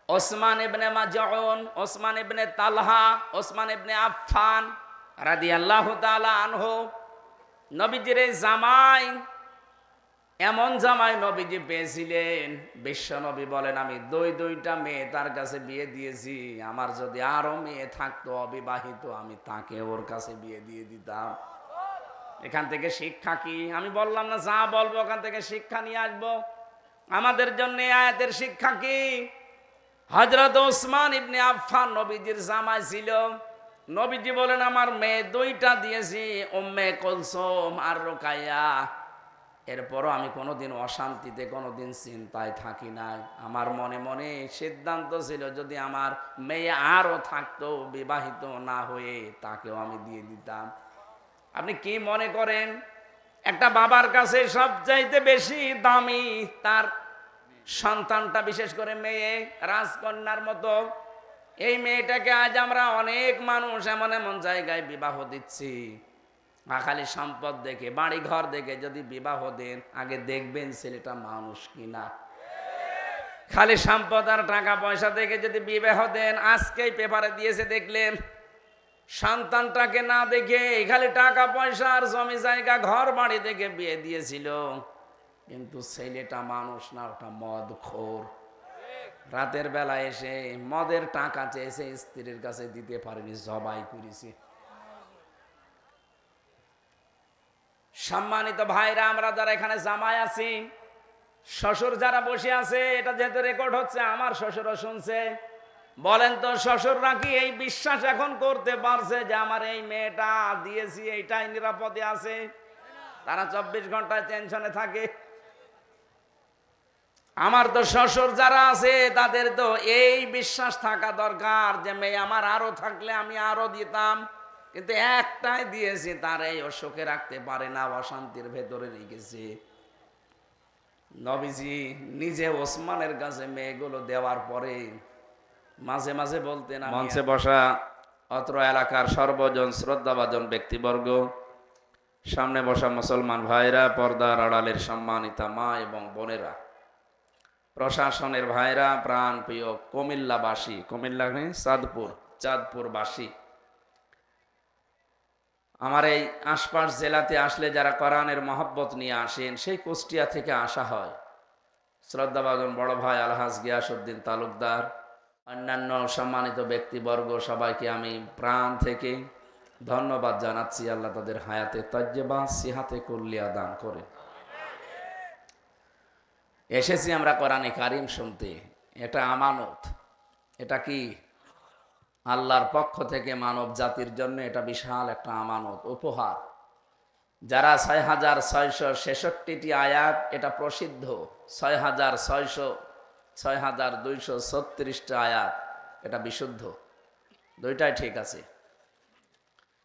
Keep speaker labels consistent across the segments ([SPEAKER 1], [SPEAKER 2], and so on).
[SPEAKER 1] ওসমান ইবনে মাজউন, ওসমান ইবনে তালহা, ওসমান ইবনে আফফান রাদিয়াল্লাহু তাআলা আনহু, নবীজির জামাই, এমন জামাই নবীজি পেয়েছিলেন, বিশ্ব নবী বলেন আমি দুইটা মেয়ে তার কাছে বিয়ে দিয়েছি, আমার যদি আরো মেয়ে থাকতো অবিবাহিত আমি তাকে ওর কাছে বিয়ে দিয়ে দিতাম। এখান থেকে শিক্ষা কি? আমি বললাম না যা বলবো ওখান থেকে শিক্ষা নিয়ে আসবো। আমাদের জন্য আয়াতের শিক্ষা কি? হযরত ওসমান ইবনে আফফান নবীজির জামাই ছিল। নবীজি বলেন আমার মেয়ে দুইটা দিয়েছি, উম্মে কুলসুম আর রুকাইয়া। এরপরও আমি কোনোদিন অশান্তিতে, কোনোদিন চিন্তায় থাকি নাই। আমার মনে মনে সিদ্ধান্ত ছিল যদি আমার মেয়ে আরো থাকতো বিবাহিত না হয়ে তাকেও আমি দিয়ে দিতাম। আপনি কি মনে করেন একটা বাবার কাছে সবচাইতে বেশি দামি তার সন্তানটা, বিশেষ করে মেয়ে, রাজকন্যার মতো। এই মেয়েটাকে আজ আমরা অনেক মানুষ এমন এমন জায়গায় বিবাহ দিচ্ছি, খালি সম্পদ দেখে, বাড়ি ঘর দেখে যদি বিবাহ দেন আগে দেখবেন ছেলেটা মানুষ কিনা। খালি সম্পদ আর টাকা পয়সা দেখে যদি বিবাহ দেন, আজকেই পেপারে দিয়েছে দেখলেন, সন্তানটাকে না দেখে খালি টাকা পয়সা আর জমি জায়গা ঘর বাড়ি দেখে বিয়ে দিয়েছিল, কিন্তু ছেলেটা মানুষ না, ওটা মদখোর। রাতের বেলা এসে মদের টাকা চেয়েছে, স্ত্রীর কাছে দিতে পারেনি, জবাই করেছে। সম্মানিত ভাইরা, আমরা যারা এখানে জামাই আছি, শ্বশুর যারা বসে আছে, এটা যেহেতু রেকর্ড হচ্ছে, আমার শ্বশুরও শুনছে, বলেন তো শ্বশুররা কি এই বিশ্বাস এখন করতে পারছে যে আমার এই মেয়েটা দিয়েছি এইটাই নিরাপদে আছে? তারা 24 ঘন্টায় টেনশনে থাকে। আমার তো শ্বশুর যারা আছে তাদের তো এই বিশ্বাস থাকা দরকার যে মেয়ে আমার আরো থাকলে আমি আরো দিতাম, কিন্তু একটাই দিয়েছি, তার এই অসুখে রাখতে পারে না, অশান্তির ভেতরে রেখেছে। নবীজি নিজে ওসমানের কাছে মেয়েগুলো দেওয়ার পরে মাঝে মাঝে বলতেন, মঞ্চে বসা অত্র এলাকার সর্বজন শ্রদ্ধাভাজন ব্যক্তিবর্গ, সামনে বসা মুসলমান ভাইরা, পর্দার আড়ালের সম্মানিতা মা এবং বোনেরা, প্রশাসনের ভাইরা, প্রাণ প্রিয় কুমিল্লাবাসী, কুমিল্লা চাঁদপুরবাসী, আমার এই আশপাশ জেলাতে আসলে যারা কোরআনের মহব্বত নিয়ে আসেন, সেই কুষ্টিয়া থেকে আসা হয়, শ্রদ্ধাভাজন বড় ভাই আলহাজ গিয়াসউদ্দিন তালুকদার, অন্যান্য সম্মানিত ব্যক্তিবর্গ, সবাইকে আমি প্রাণ থেকে ধন্যবাদ জানাচ্ছি। আল্লাহ তাদের হায়াতে তাজ্জেবা সিহাতে কুল্লিয়া দান করে। এসেছি আমরা কোরআনে কারিম শুনতে, এটা আমানত। এটা কি? আল্লাহর পক্ষ থেকে মানব জাতির জন্য এটা বিশাল একটা আমানত, উপহার। যারা 6666টি আয়াত, এটা প্রসিদ্ধ 6236টা আয়াত, এটা বিশুদ্ধ, দুইটাই ঠিক আছে।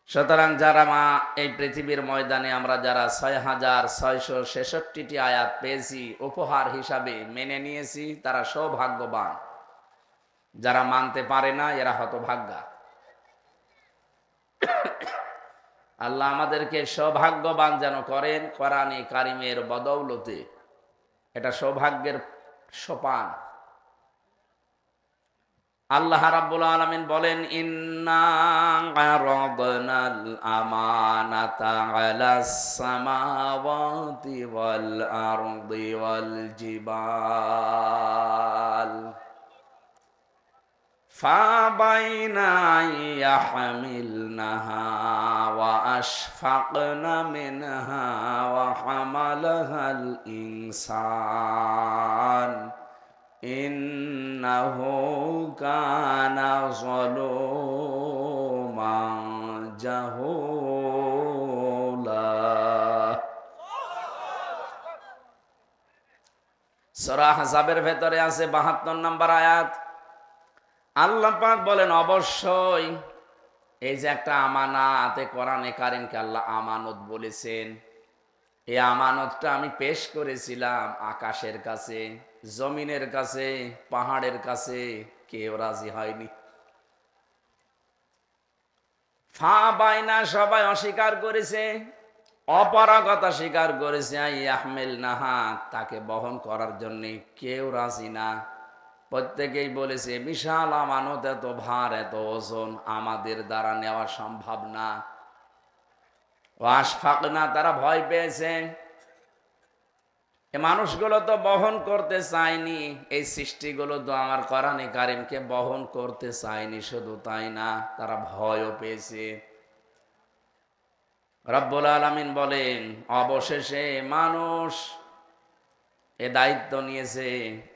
[SPEAKER 1] সুতরাং যারা মা এই পৃথিবীর ময়দানে আমরা যারা 6666টি আয়াত পেয়েছি, উপহার হিসাবে মেনে নিয়েছি, তারা সৌভাগ্যবান। যারা মানতে পারে না এরা হতভাগ্যা। আল্লাহ আমাদেরকে সৌভাগ্যবান যেন করেন কোরআনে কারিমের বদৌলতে। এটা সৌভাগ্যের সোপান। আল্লাহ রাব্বুল আলামিন বলেন, ইন্না আরাদনাল আমানাতা আলাস সামাওয়াতি ওয়াল আরদি ওয়াল জিবাল ফাবাইনা ইয়াহমিলনাহা ওয়া আশফাকনা মিনহা ওয়া হামালাহাল ইনসান ইন্নাহু কানা যালুমান জাহুলা। সূরা আহজাবের ভেতরে আছে 72 নম্বর আয়াত। আল্লাহ পাক বলেন, অবশ্যই এই যে একটা আমানাতে, কোরআনে কারিমকে আল্লাহ আমানত বলেছেন, এই আমানতটা আমি পেশ করেছিলাম আকাশের কাছে, জমিনের কাছে, পাহাড়ের কাছে, কেউ রাজি হয়নি। ফা বাইনা, সবাই অস্বীকার করেছে, অপারগতা স্বীকার করেছে। ইয়াহমিল নাহা, তাকে বহন করার জন্য কেউ রাজি না। প্রত্যেকেই বলেছে বিশাল আমানত, এত ভার, এত ওজন আমাদের দ্বারা নেওয়া সম্ভব না। ওয়াশফাকনা, তারা ভয় পেয়েছে। এ মানুষগুলো তো বহন করতে চায়নি, এই সৃষ্টিগুলো তো আমার কোরআনে কারিমকে বহন করতে চায়নি। শুধু তাই না, তারা ভয়ও পেয়েছে। রব্বুল আলামিন বলেন অবশেষে মানুষ এ দায়িত্ব নিয়েছে।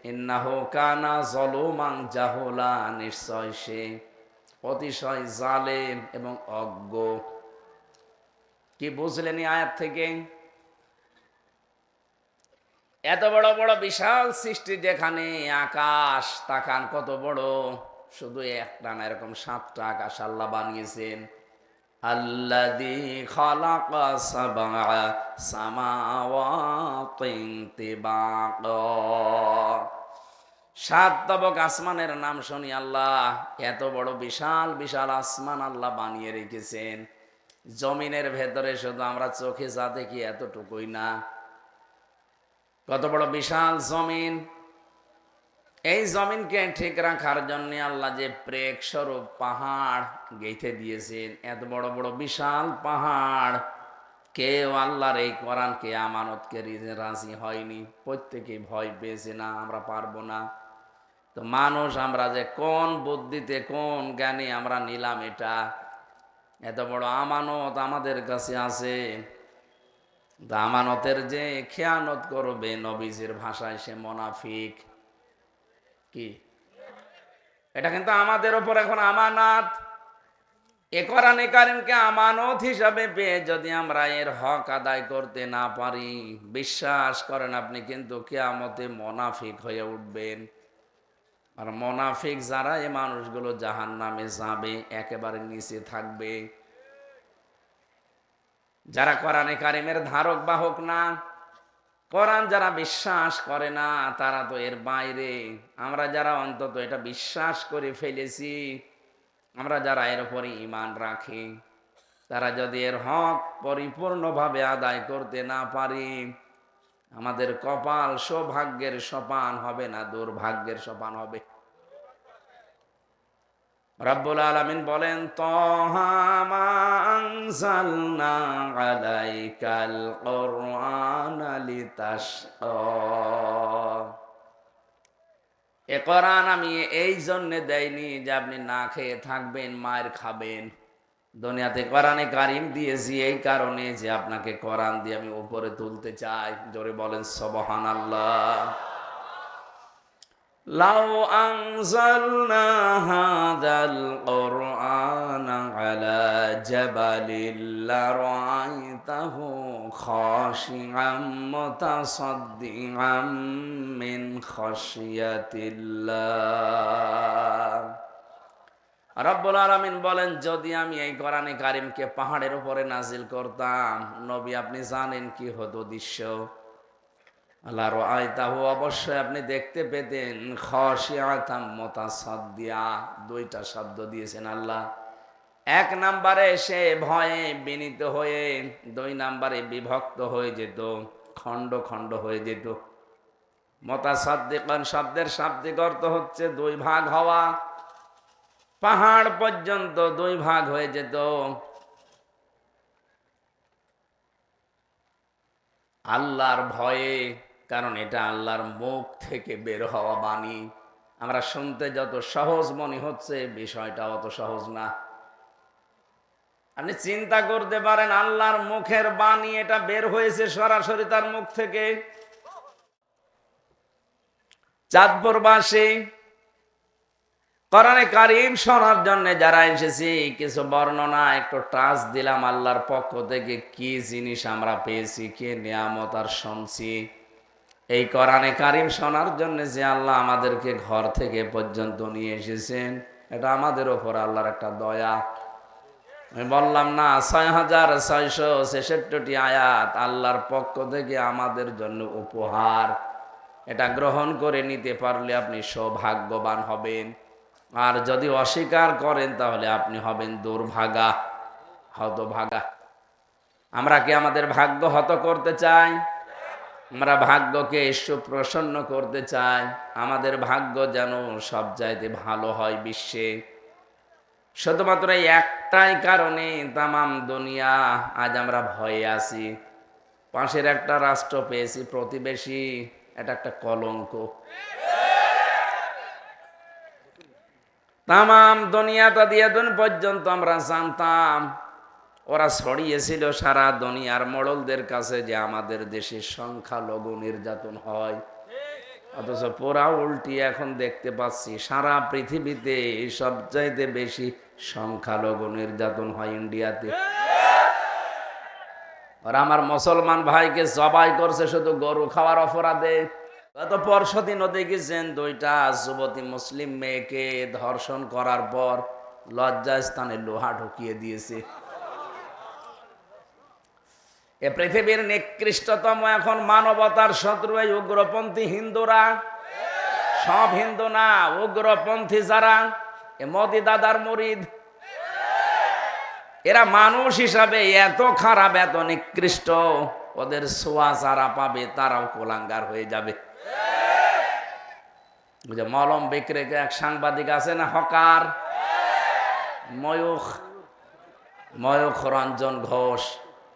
[SPEAKER 1] ইন্নাহু কানা যালুমান জাহুলা, নিশ্চয় সে অতিশয় জালেম এবং অজ্ঞ। কি বুঝলেন আয়াত থেকে? এত বড় বড় বিশাল সৃষ্টি, যেখানে আকাশ তাকান কত বড়, শুধু একটা না, এরকম 7টা আকাশ আল্লাহ বানিয়েছেন। আল্লাযী খালাকা সাবআ সামাওয়াতিন তিবাকা। 7 তবক আসমানের নাম শুনি আল্লাহ এত বড় বিশাল বিশাল আসমান আল্লাহ বানিয়ে রেখেছেন। জমিনের ভেতরে শুধু আমরা চোখে যা দেখি এতটুকুই না, কত বড় বিশাল জমিন। এই জমিনকে ঠিক রাখার জন্য আল্লাহ যে প্রেক স্বরূপ পাহাড় গেঁথে দিয়েছেন, এত বড় বড় বিশাল পাহাড়, কেউ আল্লাহর এই কোরআনকে আমানতকে রাজি হয়নি। প্রত্যেকে ভয় পেয়েছে, না আমরা পারবো না। তো মানুষ আমরা যে কোন বুদ্ধিতে, কোন জ্ঞানে আমরা নিলাম এটা, এত বড় আমানত আমাদের কাছে আছে। আমানতের যে খেয়ানত করবে, নবীজির ভাষায় সে মুনাফিক। কি এটা কিন্তু আমাদের উপর এখন আমানত। এ কোরআনে কারিমকে আমানত হিসাবে পেয়ে যদি আমরা এর হক আদায় করতে না পারি, বিশ্বাস করেন আপনি কিন্তু কিয়ামতে মুনাফিক হয়ে উঠবেন। আর মুনাফিক যারা, এই মানুষগুলো জাহান্নামে যাবে, একেবারে নিচে থাকবে। যারা কোরআনে কারিমের ধারক বাহক না, কোরআন যারা বিশ্বাস করে না, তারা তো এর বাইরে। আমরা যারা অন্তত এটা বিশ্বাস করে ফেলেছি, আমরা যারা এর উপরে ঈমান রাখি, তারা যদি এর হক পরিপূর্ণভাবে আদায় করতে না পারি, আমাদের কপাল সৌভাগ্যের সোপান হবে না, দুর্ভাগ্যের সোপান হবে। রব্বুল আলামিন বলেন তাহা মা আনজালনা আলাইকাল কুরআনা লিতাশকা। এ কোরআন আমি এই জন্য দেইনি যে আপনি না খেয়ে থাকবেন, মায়ের খাবেন। দুনিয়াতে কোরআনে কারিম দিয়েছি এই কারণে যে আপনাকে কোরআন দিয়ে আমি উপরে তুলতে চাই। জোরে বলেন সুবহানাল্লাহ। লাউ আনজালনা হাযাল কুরআনা আলা জাবালিন লারাআইতাহু খাশিআম মুতাসাদ্দিআম মিন খাশিয়াতিল্লাহ। রব্বুল আলামিন বলেন যদি আমি এই কোরআনে কারিমকে পাহাড়ের উপরে নাজিল করতাম, নবী আপনি জানেন কি হতো দৃশ্য? আল্লাহ রাআইতাহু, অবশ্যই আপনি দেখতে পেতেন, খাশিআতাম মুতাসাদ্দিআ। 2টা শব্দ দিয়েছেন আল্লাহ। 1 নম্বরে সে ভয়ে বিনীত হয়ে, 2 নম্বরে বিভক্ত হয়ে যেত, খণ্ড খণ্ড হয়ে যেত। মুতাসাদ্দিকান শব্দের শাব্দিক অর্থ হচ্ছে 2 ভাগ হওয়া। পাহাড় পর্যন্ত 2 ভাগ হয়ে যেত। আল্লাহর ভয়ে, কারণ এটা আল্লাহর মুখ থেকে বের হওয়া বাণী। আমরা শুনতে যত সহজ মনে হচ্ছে, বিষয়টা অত সহজ না। আপনি চিন্তা করতে পারেন, আল্লাহর মুখের বাণী, এটা বের হয়েছে সরাসরি তার মুখ থেকে। চাঁদপুরবাসী কোরআনে কারিম শোনার জন্য যারা এসেছি, কিছু বর্ণনা একটু টাচ দিলাম আল্লাহর পক্ষ থেকে, কি জিনিস আমরা পেয়েছি, কি নিয়ামত আর শুনছি। এই কোরআনে কারিম শোনার জন্য যে আল্লাহ আমাদেরকে ঘর থেকে পর্যন্ত নিয়ে এসেছেন, এটা আমাদের ওপর আল্লাহর একটা দয়া। আমি বললাম না, 6666টি আয়াত আল্লাহর পক্ষ থেকে আমাদের জন্য উপহার। এটা গ্রহণ করে নিতে পারলে আপনি সৌভাগ্যবান হবেন। আর যদি অস্বীকার করেন, তাহলে আপনি হবেন দুর্ভাগা, হতভাগা। আমরা কি আমাদের ভাগ্য হত করতে চাই? আমরা ভাগ্যকে সুপ্রসন্ন করতে চাই, আমাদের ভাগ্য যেন সব চাইতে ভালো হয় বিশ্বে। শুধুমাত্র এই একটাই কারণে তামাম দুনিয়া আজ আমরা ভয়ে আছি। পাশের একটা রাষ্ট্র পেয়েছি প্রতিবেশী, এটা একটা কলঙ্ক। তামাম দুনিয়াটা দিয়ে দিন পর্যন্ত আমরা জানতাম, ওরা ছড়িয়েছিল সারা দুনিয়ার মোড়লদের কাছে যে আমাদের দেশে সংখ্যালঘু নির্যাতন হয়। অথচ পুরা উল্টি এখন দেখতে পাচ্ছি সারা পৃথিবীতে সবচাইতে বেশি সংখ্যালঘু নির্যাতন হয় ইন্ডিয়াতে। ওরা আমার মুসলমান ভাইকে জবাই করছে শুধু গরু খাওয়ার অপরাধে। গত পরশুদিনও দেখেছেন দুইটা যুবতী মুসলিম মেয়েকে ধর্ষণ করার পর লজ্জাস্থানে লোহা ঢুকিয়ে দিয়েছে। এ পৃথিবীর নিকৃষ্টতম এখন মানবতার শত্রু এই উগ্রপন্থী হিন্দুরা। সব হিন্দু না, উগ্রপন্থী যারা, এ মোদি দাদার মুরিদ। এরা মানুষ হিসাবে এত খারাপ, এত নিকৃষ্ট, ওদের ছোঁয়া যারা পাবে তারাও কোলাঙ্গার হয়ে যাবে। বুঝে মলম বিক্রেতা এক সাংবাদিক আছে না, হকার, ময়ূখ রঞ্জন ঘোষ।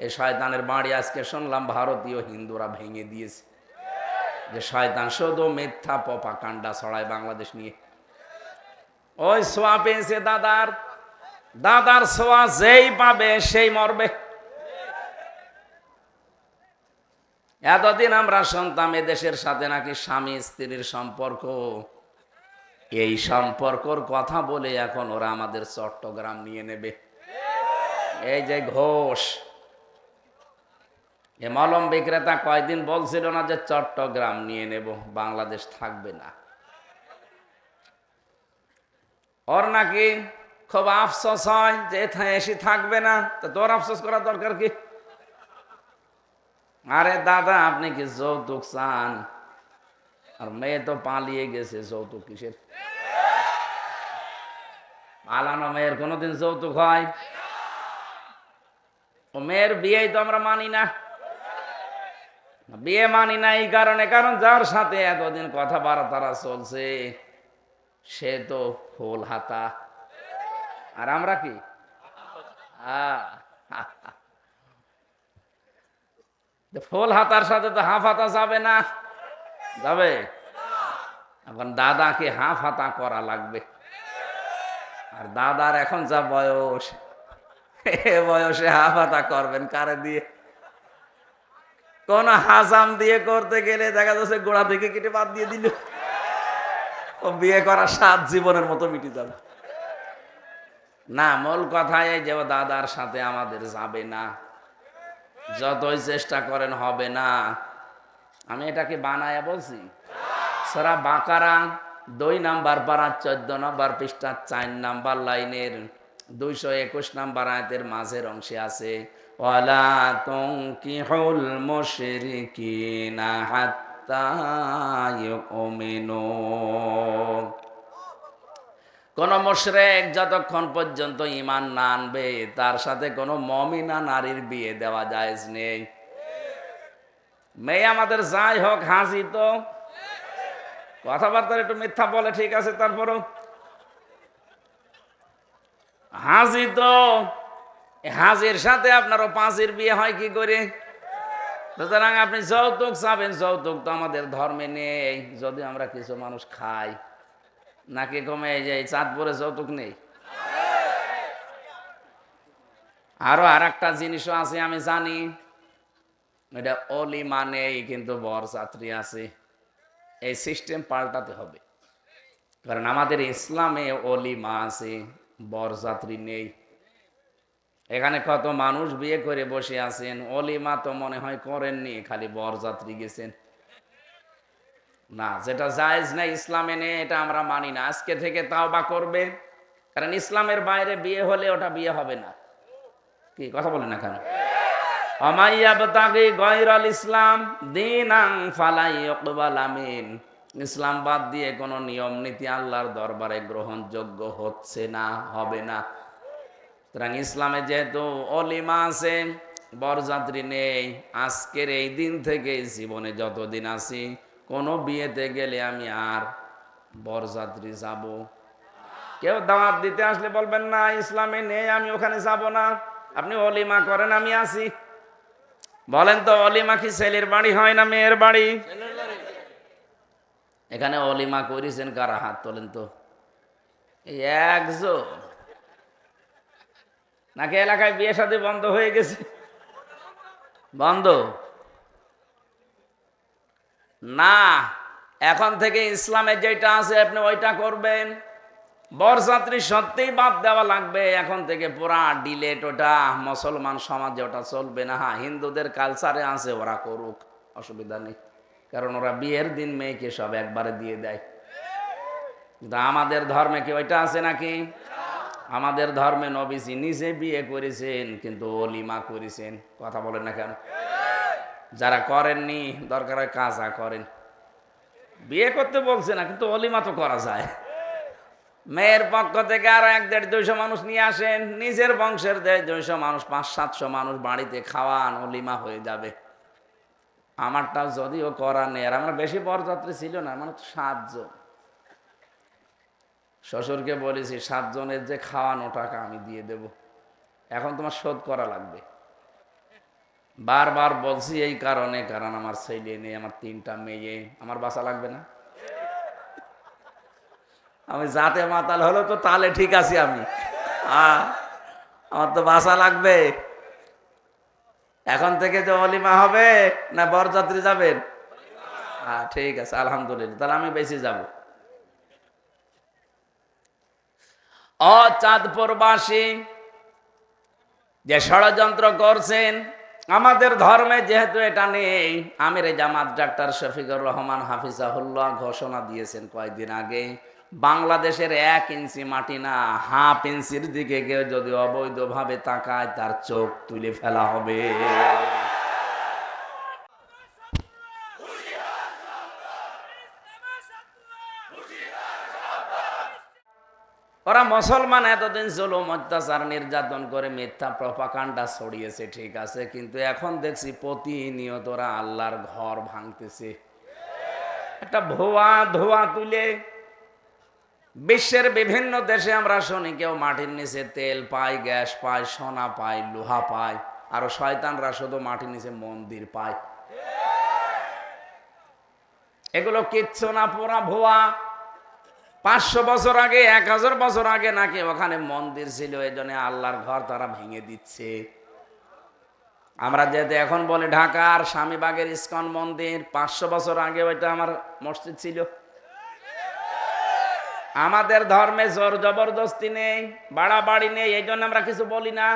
[SPEAKER 1] এই শয়তানের বাড়ি আজকে শুনলাম ভারতীয় হিন্দুরা ভেঙে দিয়েছে, যে শয়তান শুধু মিথ্যা প্রপাগান্ডা ছড়ায় বাংলাদেশ নিয়ে। ওই ছোঁয়া পেয়েছে দাদার ছোঁয়া যেই পাবে সেই মরবে। এতদিন আমরা শুনতাম এদেশের সাথে নাকি স্বামী স্ত্রীর সম্পর্ক, এই সম্পর্কর কথা বলে এখন ওরা আমাদের চট্টগ্রাম নিয়ে নেবে। এই যে ঘোষ, এ মলম বিক্রেতা কয়দিন বলছিল না যে চট্টগ্রাম নিয়ে নেব, বাংলাদেশ থাকবে না। ওর নাকি খুব আফসোস হয় যে এথায় এসে থাকবে না। তো তোর আফসোস করার দরকার কি? আরে দাদা, আপনি কি যৌতুক চান? আর মেয়ে তো পালিয়ে গেছে, যৌতুক কিসের? পালানো মেয়ের কোনোদিন যৌতুক হয়? ও মেয়ের বিয়েই তো আমরা মানি না। বিয়ে মানি না এই কারণে, কারণ যার সাথে এতদিন কথাবার্তা চলছে সে তো ফুল হাতা, আর আমরা কি? ফুল হাতার সাথে তো হাফ হাতা যাবে না, যাবে? এখন দাদাকে হাফ হাতা করা লাগবে। আর দাদার এখন যা বয়স, এ বয়সে হাফ হাতা করবেন কারে দিয়ে? কোন হাসাম দিয়ে করতে গেলে দেখা যাচ্ছে গোড়া থেকে কেটে বাদ দিয়ে দিল, ও বিয়ে করা 7 জীবনের মতো মিটে যাবে। না, মূল কথায় যে দাদার সাথে আমাদের যাবে না, যতই চেষ্টা করেন হবে না। আমি এটাকে বানায়া বলছি। সূরা বাকারা 2 নাম্বার পারা 14 নম্বর পৃষ্ঠা 4 নাম্বার লাইনের 221 নাম্বার আয়াতের মাঝের অংশে আছে, ওয়ালা তুনকিহুল মুশরিকিনা হাত্তা ইউমিনু। কোন মুশরিক যতক্ষণ পর্যন্ত ঈমান না আনবে তার সাথে কোনো মুমিনা নারীর বিয়ে দেওয়া জায়েজ নেই। মেয়ে আমাদের যাই হোক হাজি তো, কথাবার্তা একটু মিথ্যা বলে ঠিক আছে, তারপরও হাজি তো, হাজির সাথে আপনারও পাঁচির বিয়ে হয় কি করে? সুতরাং আপনি যৌতুক চাবেন, যৌতুক তো আমাদের ধর্মে নেই। যদি আমরা কিছু মানুষ খাই নাকি কমে যায়, চাঁদপুরে যৌতুক নেই। আরো আর একটা জিনিসও আছে আমি জানি, এটা অলিমা নেই কিন্তু বরযাত্রী আছে। এই সিস্টেম পাল্টাতে হবে, কারণ আমাদের ইসলামে অলিমা আছে, বরযাত্রী নেই। এখানে কত মানুষ বিয়ে করে বসে আছেন, অলিমা তো মনে হয় করেননি, খালি বরযাত্রী গেছেন। না, যেটা জায়েজ না ইসলামে নেই, এটা আমরা মানি না। আজকে থেকে তাওবা করবে, কারণ ইসলামের বাইরে বিয়ে হলে ওটা বিয়ে হবে না। কি কথা বলেন না কেন? ইসলাম দীনান ফালা ইউকবালা মিন। ইসলাম বাদ দিয়ে কোনো নিয়ম নীতি আল্লাহর দরবারে গ্রহণযোগ্য হচ্ছে না, হবে না। সুতরাং ইসলামে যেহেতু অলিমা আছে, বরযাত্রী নেই। আজকের এই দিন থেকে জীবনে যতদিন আছি কোনো বিয়েতে গেলে আমি আর বরযাত্রী যাব। কেউ দাওয়াত দিতে আসলে বলবেন না ইসলামে নেই, আমি ওখানে যাব না। আপনি অলিমা করেন, আমি আছি। বলেন তো অলিমা কি ছেলের বাড়ি হয় না মেয়ের বাড়ি? এখানে অলিমা করেছেন কারা? হাত তোলেন তো। এই একজন, নাকি এলাকায় বিয়ে শাদী বন্ধ হয়ে গেছে? বন্ধ না, এখন থেকে ইসলামে যেটা আছে আপনি ওইটা করবেন। বরযাত্রী সত্যিই বাদ দেওয়া লাগবে এখন থেকে, পুরা ডিলেট। ওটা মুসলমান সমাজে ওটা চলবে না। হ্যাঁ, হিন্দুদের কালচারে আছে, ওরা করুক, অসুবিধা নেই, কারণ ওরা বিয়ের দিন মেয়েকে সব একবারে দিয়ে দেয়। কিন্তু আমাদের ধর্মে কি ওইটা আছে নাকি? আমাদের ধর্মে নবীজি নিজে বিয়ে করেছেন, কিন্তু অলিমা করেছেন। কথা বলেন না কেন? যারা করেননি দরকার হয় কাজা করেন। বিয়ে করতে বলছে না, কিন্তু অলিমা তো করা যায়। মেয়ের পক্ষ থেকে আরো 100-150 মানুষ নিয়ে আসেন, নিজের বংশের 200 মানুষ, 500-700 মানুষ বাড়িতে খাওয়ান, অলিমা হয়ে যাবে। আমারটা যদিও করা নেই, আর আমার বেশি বরযাত্রী ছিল না, মানে 7 জন। শ্বশুরকে বলেছি 7 জনের যে খাওয়ানো টাকা আমি দিয়ে দেব, এখন তোমার শোধ করা লাগবে। বারবার বলছি এই কারণে, কারণ আমার ছেলে নেই, আমার 3টা মেয়ে, আমার বাঁচা লাগবে না? আমি জাতে মাতাল হলো তো তাহলে ঠিক আছে, আমি আমার তো বাঁচা লাগবে। এখন থেকে যে অলিমা হবে না বরযাত্রী যাবেন? ঠিক আছে, আলহামদুলিল্লাহ, তাহলে আমি বেশি যাব। ও চাঁদপুরবাসী, যে ষড়যন্ত্র করছেন আমাদের ধর্মে যেহেতু এটা নেই, আমির জামাত ডাক্তার শফিকুর রহমান হাফিজাহুল্লাহ ঘোষণা দিয়েছেন কয়েকদিন আগে, বাংলাদেশের 1 ইঞ্চি মাটি না, হাফ ইঞ্চির দিকে কেউ যদি অবৈধভাবে তাকায় তার চোখ তুলে ফেলা হবে। ওরা মুসলমান এতদিন জুলুম অত্যাচার নির্যাতন করে মিথ্যা প্রপাগান্ডা ছড়িয়েছে, ঠিক আছে, কিন্তু এখন দেখছি প্রতিনিয়ত ওরা আল্লাহর ঘর ভাঙতেছে। একটা ভুয়া ধোয়া তুলে বিশ্বের বিভিন্ন দেশে আমরা শুনি কেউ মাটির নিচে তেল পায়, গ্যাস পায়, সোনা পায়, লোহা পায়, আর শয়তানরা শুধু মাটির নিচে মন্দির পায়। এগুলো কিচ্ছু না, পুরা ভুয়া। 500 বছর আগে, 1000 বছর আগে নাকি ওখানে মন্দির ছিল, এই জন্য আল্লাহর ঘর তারা ভেঙে দিচ্ছে। আমরা যেহেতু এখন বলি ঢাকার স্বামীবাগের ইস্কন মন্দির, 500 বছর আগে ওইটা আমার মসজিদ ছিল। আমাদের ধর্মে জোর জবরদস্তি নেই, বাড়াবাড়ি নেই, এই জন্য আমরা কিছু বলি না।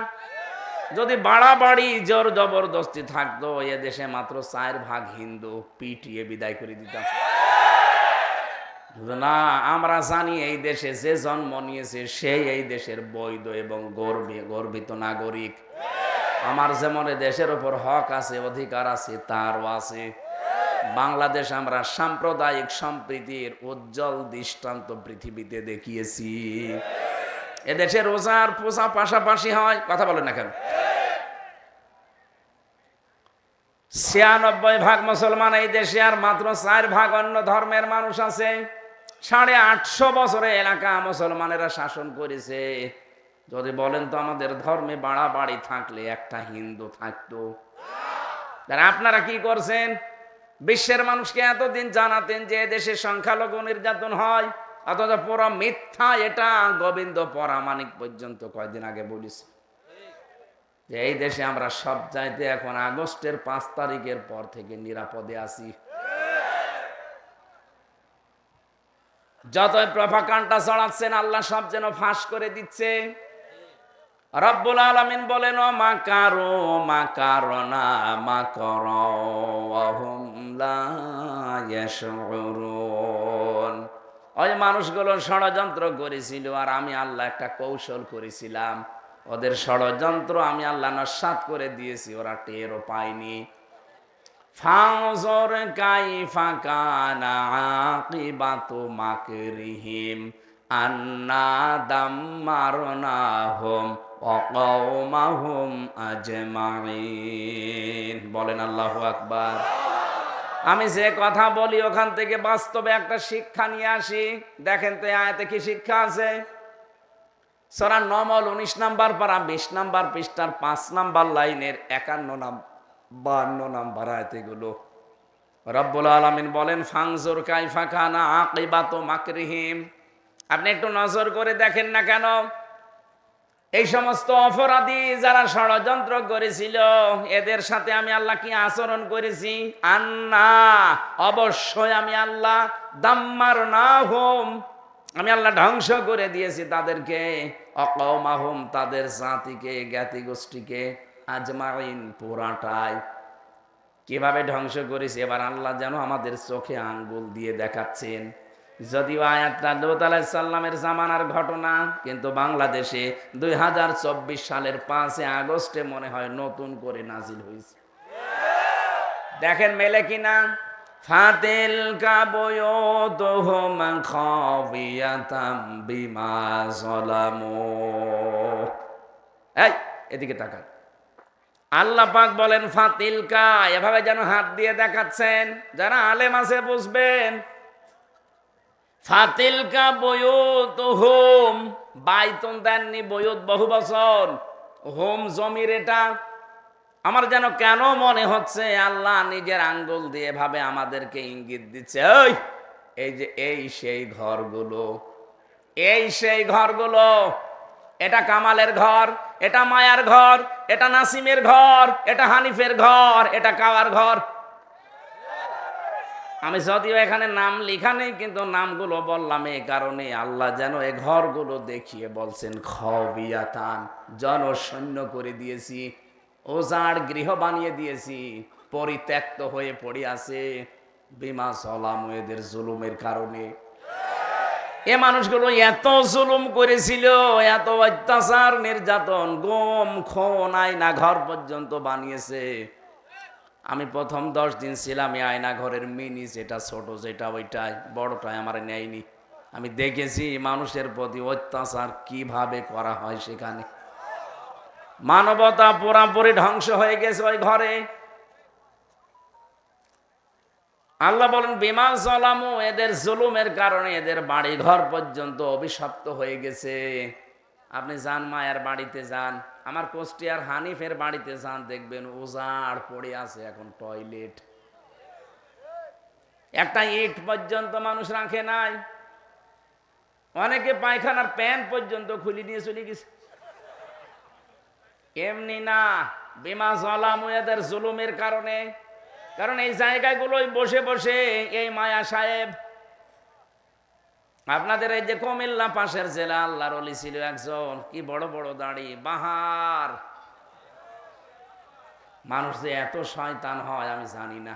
[SPEAKER 1] যদি বাড়াবাড়ি জোর জবরদস্তি থাকতো, এ দেশে মাত্র 4 ভাগ হিন্দু, পিটিয়ে বিদায় করে দিতাম। না, আমরা জানি এই দেশে যে জন্ম নিয়েছে সেই এই দেশের বৈধ এবং গর্বিত নাগরিক। আমার যেমন দেশের উপর হক আছে, অধিকার আছে, তারও আছে। বাংলাদেশ আমরা সাম্প্রদায়িক সম্প্রীতির উজ্জ্বল দৃষ্টান্ত পৃথিবীতে দেখিয়েছি। এদেশে রোজার পূজা পাশাপাশি হয়, কথা বলেন না কেন? 96 ভাগ মুসলমান এই দেশে, আর মাত্র 4 ভাগ অন্য ধর্মের মানুষ আছে। 850 বছরে এলাকা মুসলমানেরা শাসন করেছে। যদি বলেন তো আমাদের ধর্মে বাড়াবাড়ি থাকলে একটা হিন্দু থাকতো। আপনারা কি করছেন? বিশ্বের মানুষকে এতদিন জানাতেন যে দেশে সংখ্যালঘু নির্যাতন হয়, অথচ পুরো মিথ্যা। এটা গোবিন্দ পরামানিক পর্যন্ত কয়েকদিন আগে বলেছে যে এই দেশে আমরা সব চাইতে এখন আগস্টের 5 তারিখের পর থেকে নিরাপদে আছি। যতই প্রপাগান্ডা ছড়াচ্ছেন, আল্লাহ সব যেন ফাঁস করে দিচ্ছে। রব্বুল আলামিন বলেন, ও মাকারু মাকারনা মাকারা ওয়া হুম লা ইয়াশউরুন। ওই মানুষগুলো ষড়যন্ত্র করেছিল, আর আমি আল্লাহ একটা কৌশল করেছিলাম। ওদের ষড়যন্ত্র আমি আল্লাহ নস্যাৎ করে দিয়েছি, ওরা টেরও পায়নি। ফানজুর কাইফা কানা আকিবাতু মাকরিহিম আন্না দাম্মারনাহুম ওয়া কওমাহুম আজমাইন। বলেন আল্লাহু আকবার। আমি যে কথা বলি ওখান থেকে বাস্তবে একটা শিক্ষা নিয়ে আসি। দেখেন তো এই আয়াতে কি শিক্ষা আছে। সূরা নমল 19 নাম্বার পারা 20 নাম্বার পৃষ্ঠার 5 নাম্বার লাইনের 51 52 নাম্বার আয়াত এগুলো। রব্বুল আলামিন বলেন ফাংজুর কাইফা কানা আকিবাতু মাকরিহিম। আপনি একটু নজর করে দেখেন না কেন এই সমস্ত অপরাধী যারা ষড়যন্ত্র করেছিল এদের সাথে আমি আল্লাহ কি আচরণ করেছি। আন্না অবশ্যই আমি আল্লাহ দাম্মারনাহুম আমি আল্লাহ ধ্বংস করে দিয়েছি তাদেরকে, অকওমাহুম তাদের জাতিকে জ্ঞাতি গোষ্ঠীকে, আজমাইন পুরাটাই। কিভাবে ধ্বংস করেছি এবার আল্লাহ যেন আমাদের চোখে আঙ্গুল দিয়ে দেখাচ্ছেন। যদিও আয়াতটা লূত আলাইহিস সালামের জামানার ঘটনা, কিন্তু বাংলাদেশে 2024 সালের 5 আগস্টে মনে হয় নতুন করে নাজিল হয়েছে। দেখেন মেলে কিনা। ফাতিল কাবুয়ুতুহুম খাবিয়াতাম বিমা যালামু। এই এদিকে তাকান। আল্লাহ পাক বলেন ফাতিলকা, এভাবে যেন হাত দিয়ে দেখাচ্ছেন, যারা আলেম আছে বুঝবেন। ফাতিলকা বুয়ুতুহুম, বাইতুন দেননি, বুয়ুত বহু বচন, হোম জমির এটা। আমার যেন কেন মনে হচ্ছে আল্লাহ নিজের আঙ্গুল দিয়ে ভাবে আমাদেরকে ইঙ্গিত দিচ্ছে, এই যে এই সেই ঘরগুলো, এই সেই ঘরগুলো। এটা কামালের ঘর, এটা মায়ার ঘর, এটা নাসিমের ঘর, এটা হানিফের ঘর, এটা কাওয়ার ঘর। আমি যদিও এখানে নাম লেখা নেই, কিন্তু নামগুলো বললাম এই কারণে আল্লাহ যেন এই ঘরগুলো দেখিয়ে বলছেন খাবিয়াতান, জনশূন্য করে দিয়েছি, ওজাড় গৃহ বানিয়ে দিয়েছি, পরিত্যক্ত হয়ে পড়ে আছে বিমা যালামু, এদের জুলুমের কারণে। এ মানুষগুলো এত জুলুম করেছিল, এত অত্যাচার নির্যাতন, গম খুন আয়না ঘর পর্যন্ত বানিয়েছে। আমি প্রথম 10 দিন ছিলাম এই আয়না ঘরের মিনি, যেটা ছোট যেটা ওইটাই, বড়টাই আমার নেয়নি। আমি দেখেছি মানুষের প্রতি অত্যাচার কিভাবে করা হয় সেখানে। মানবতা পুরাপুরি ধ্বংস হয়ে গেছে ওই ঘরে। আল্লাহ বলেন বিমা যালামু, এদের জুলুমের কারণে এদের বাড়ি ঘর পর্যন্ত অভিশপ্ত হয়ে গেছে। আপনি যান মায়ের বাড়িতে যান, আমার কুষ্টিয়ার হানিফের বাড়িতে যান, দেখবেন উজাড় পড়ে আছে এখন টয়লেট। একটা ইট পর্যন্ত মানুষ রাখে নাই। অনেকে পায়খানার প্যান পর্যন্ত খুলে নিয়ে চলে গেছে। এমনি না, বিমা যালামু, এদের জুলুমের কারণে। কারণ এই জায়গাগুলোই বসে বসে এই মায়া সাহেব, আপনাদের এই যে কুমিল্লা পাশের জেলা, আল্লাহর ওলি ছিল একজন, কি বড় বড় দাড়ি, বাহার। মানুষ যে এত শয়তান হয় আমি জানি না।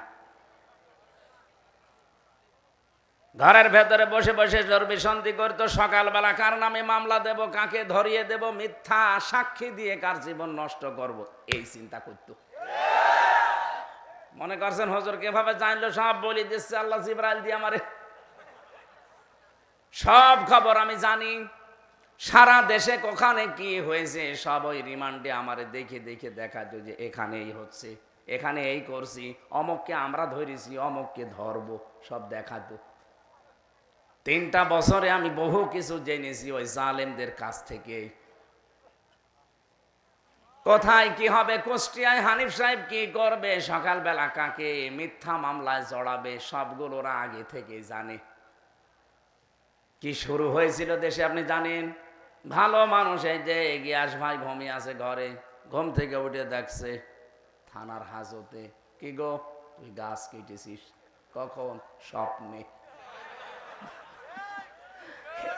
[SPEAKER 1] ঘরের ভেতরে বসে বসে জরবিসন্ধি করতো, সকালবেলা কার নামে মামলা দেব, কাকে ধরিয়ে দেব, মিথ্যা সাক্ষী দিয়ে কার জীবন নষ্ট করব, এই চিন্তা করতো। মনে করছেন হুজুর কিভাবে জানলো, সব বলি দিচ্ছে আল্লাহ জিবরাইল দিয়ে আমারে। সব খবর আমি জানি, সারা দেশে কোখানে কি হয়েছে সব ওই রিমান্ডে আমারে দেখে দেখে দেখাতো, যে এখানে এই হচ্ছে, এখানে এই করছি, অমুককে আমরা ধরেছি, অমুককে ধরবো, সব দেখাতো। 3টা বছরে আমি বহু কিছু জেনেছি ওই জালেমদের কাছ থেকে। কোথায় কি হবে, কুষ্টিয়ায় হানিফ সাহেব কি করবে, সকালবেলা কাকে মিথ্যা মামলায় জড়াবে, সবগুলো ওরা আগে থেকে জানে। কি শুরু হয়েছিল দেশে আপনি জানেন। ভালো মানুষ, এই যে গিয়াস ভাই ঘুমিয়ে আছে ঘরে, ঘুম থেকে উঠে দেখছে থানার হাজতে, কি গো তুই গাছ কেটেছিস, কখন, স্বপ্নে।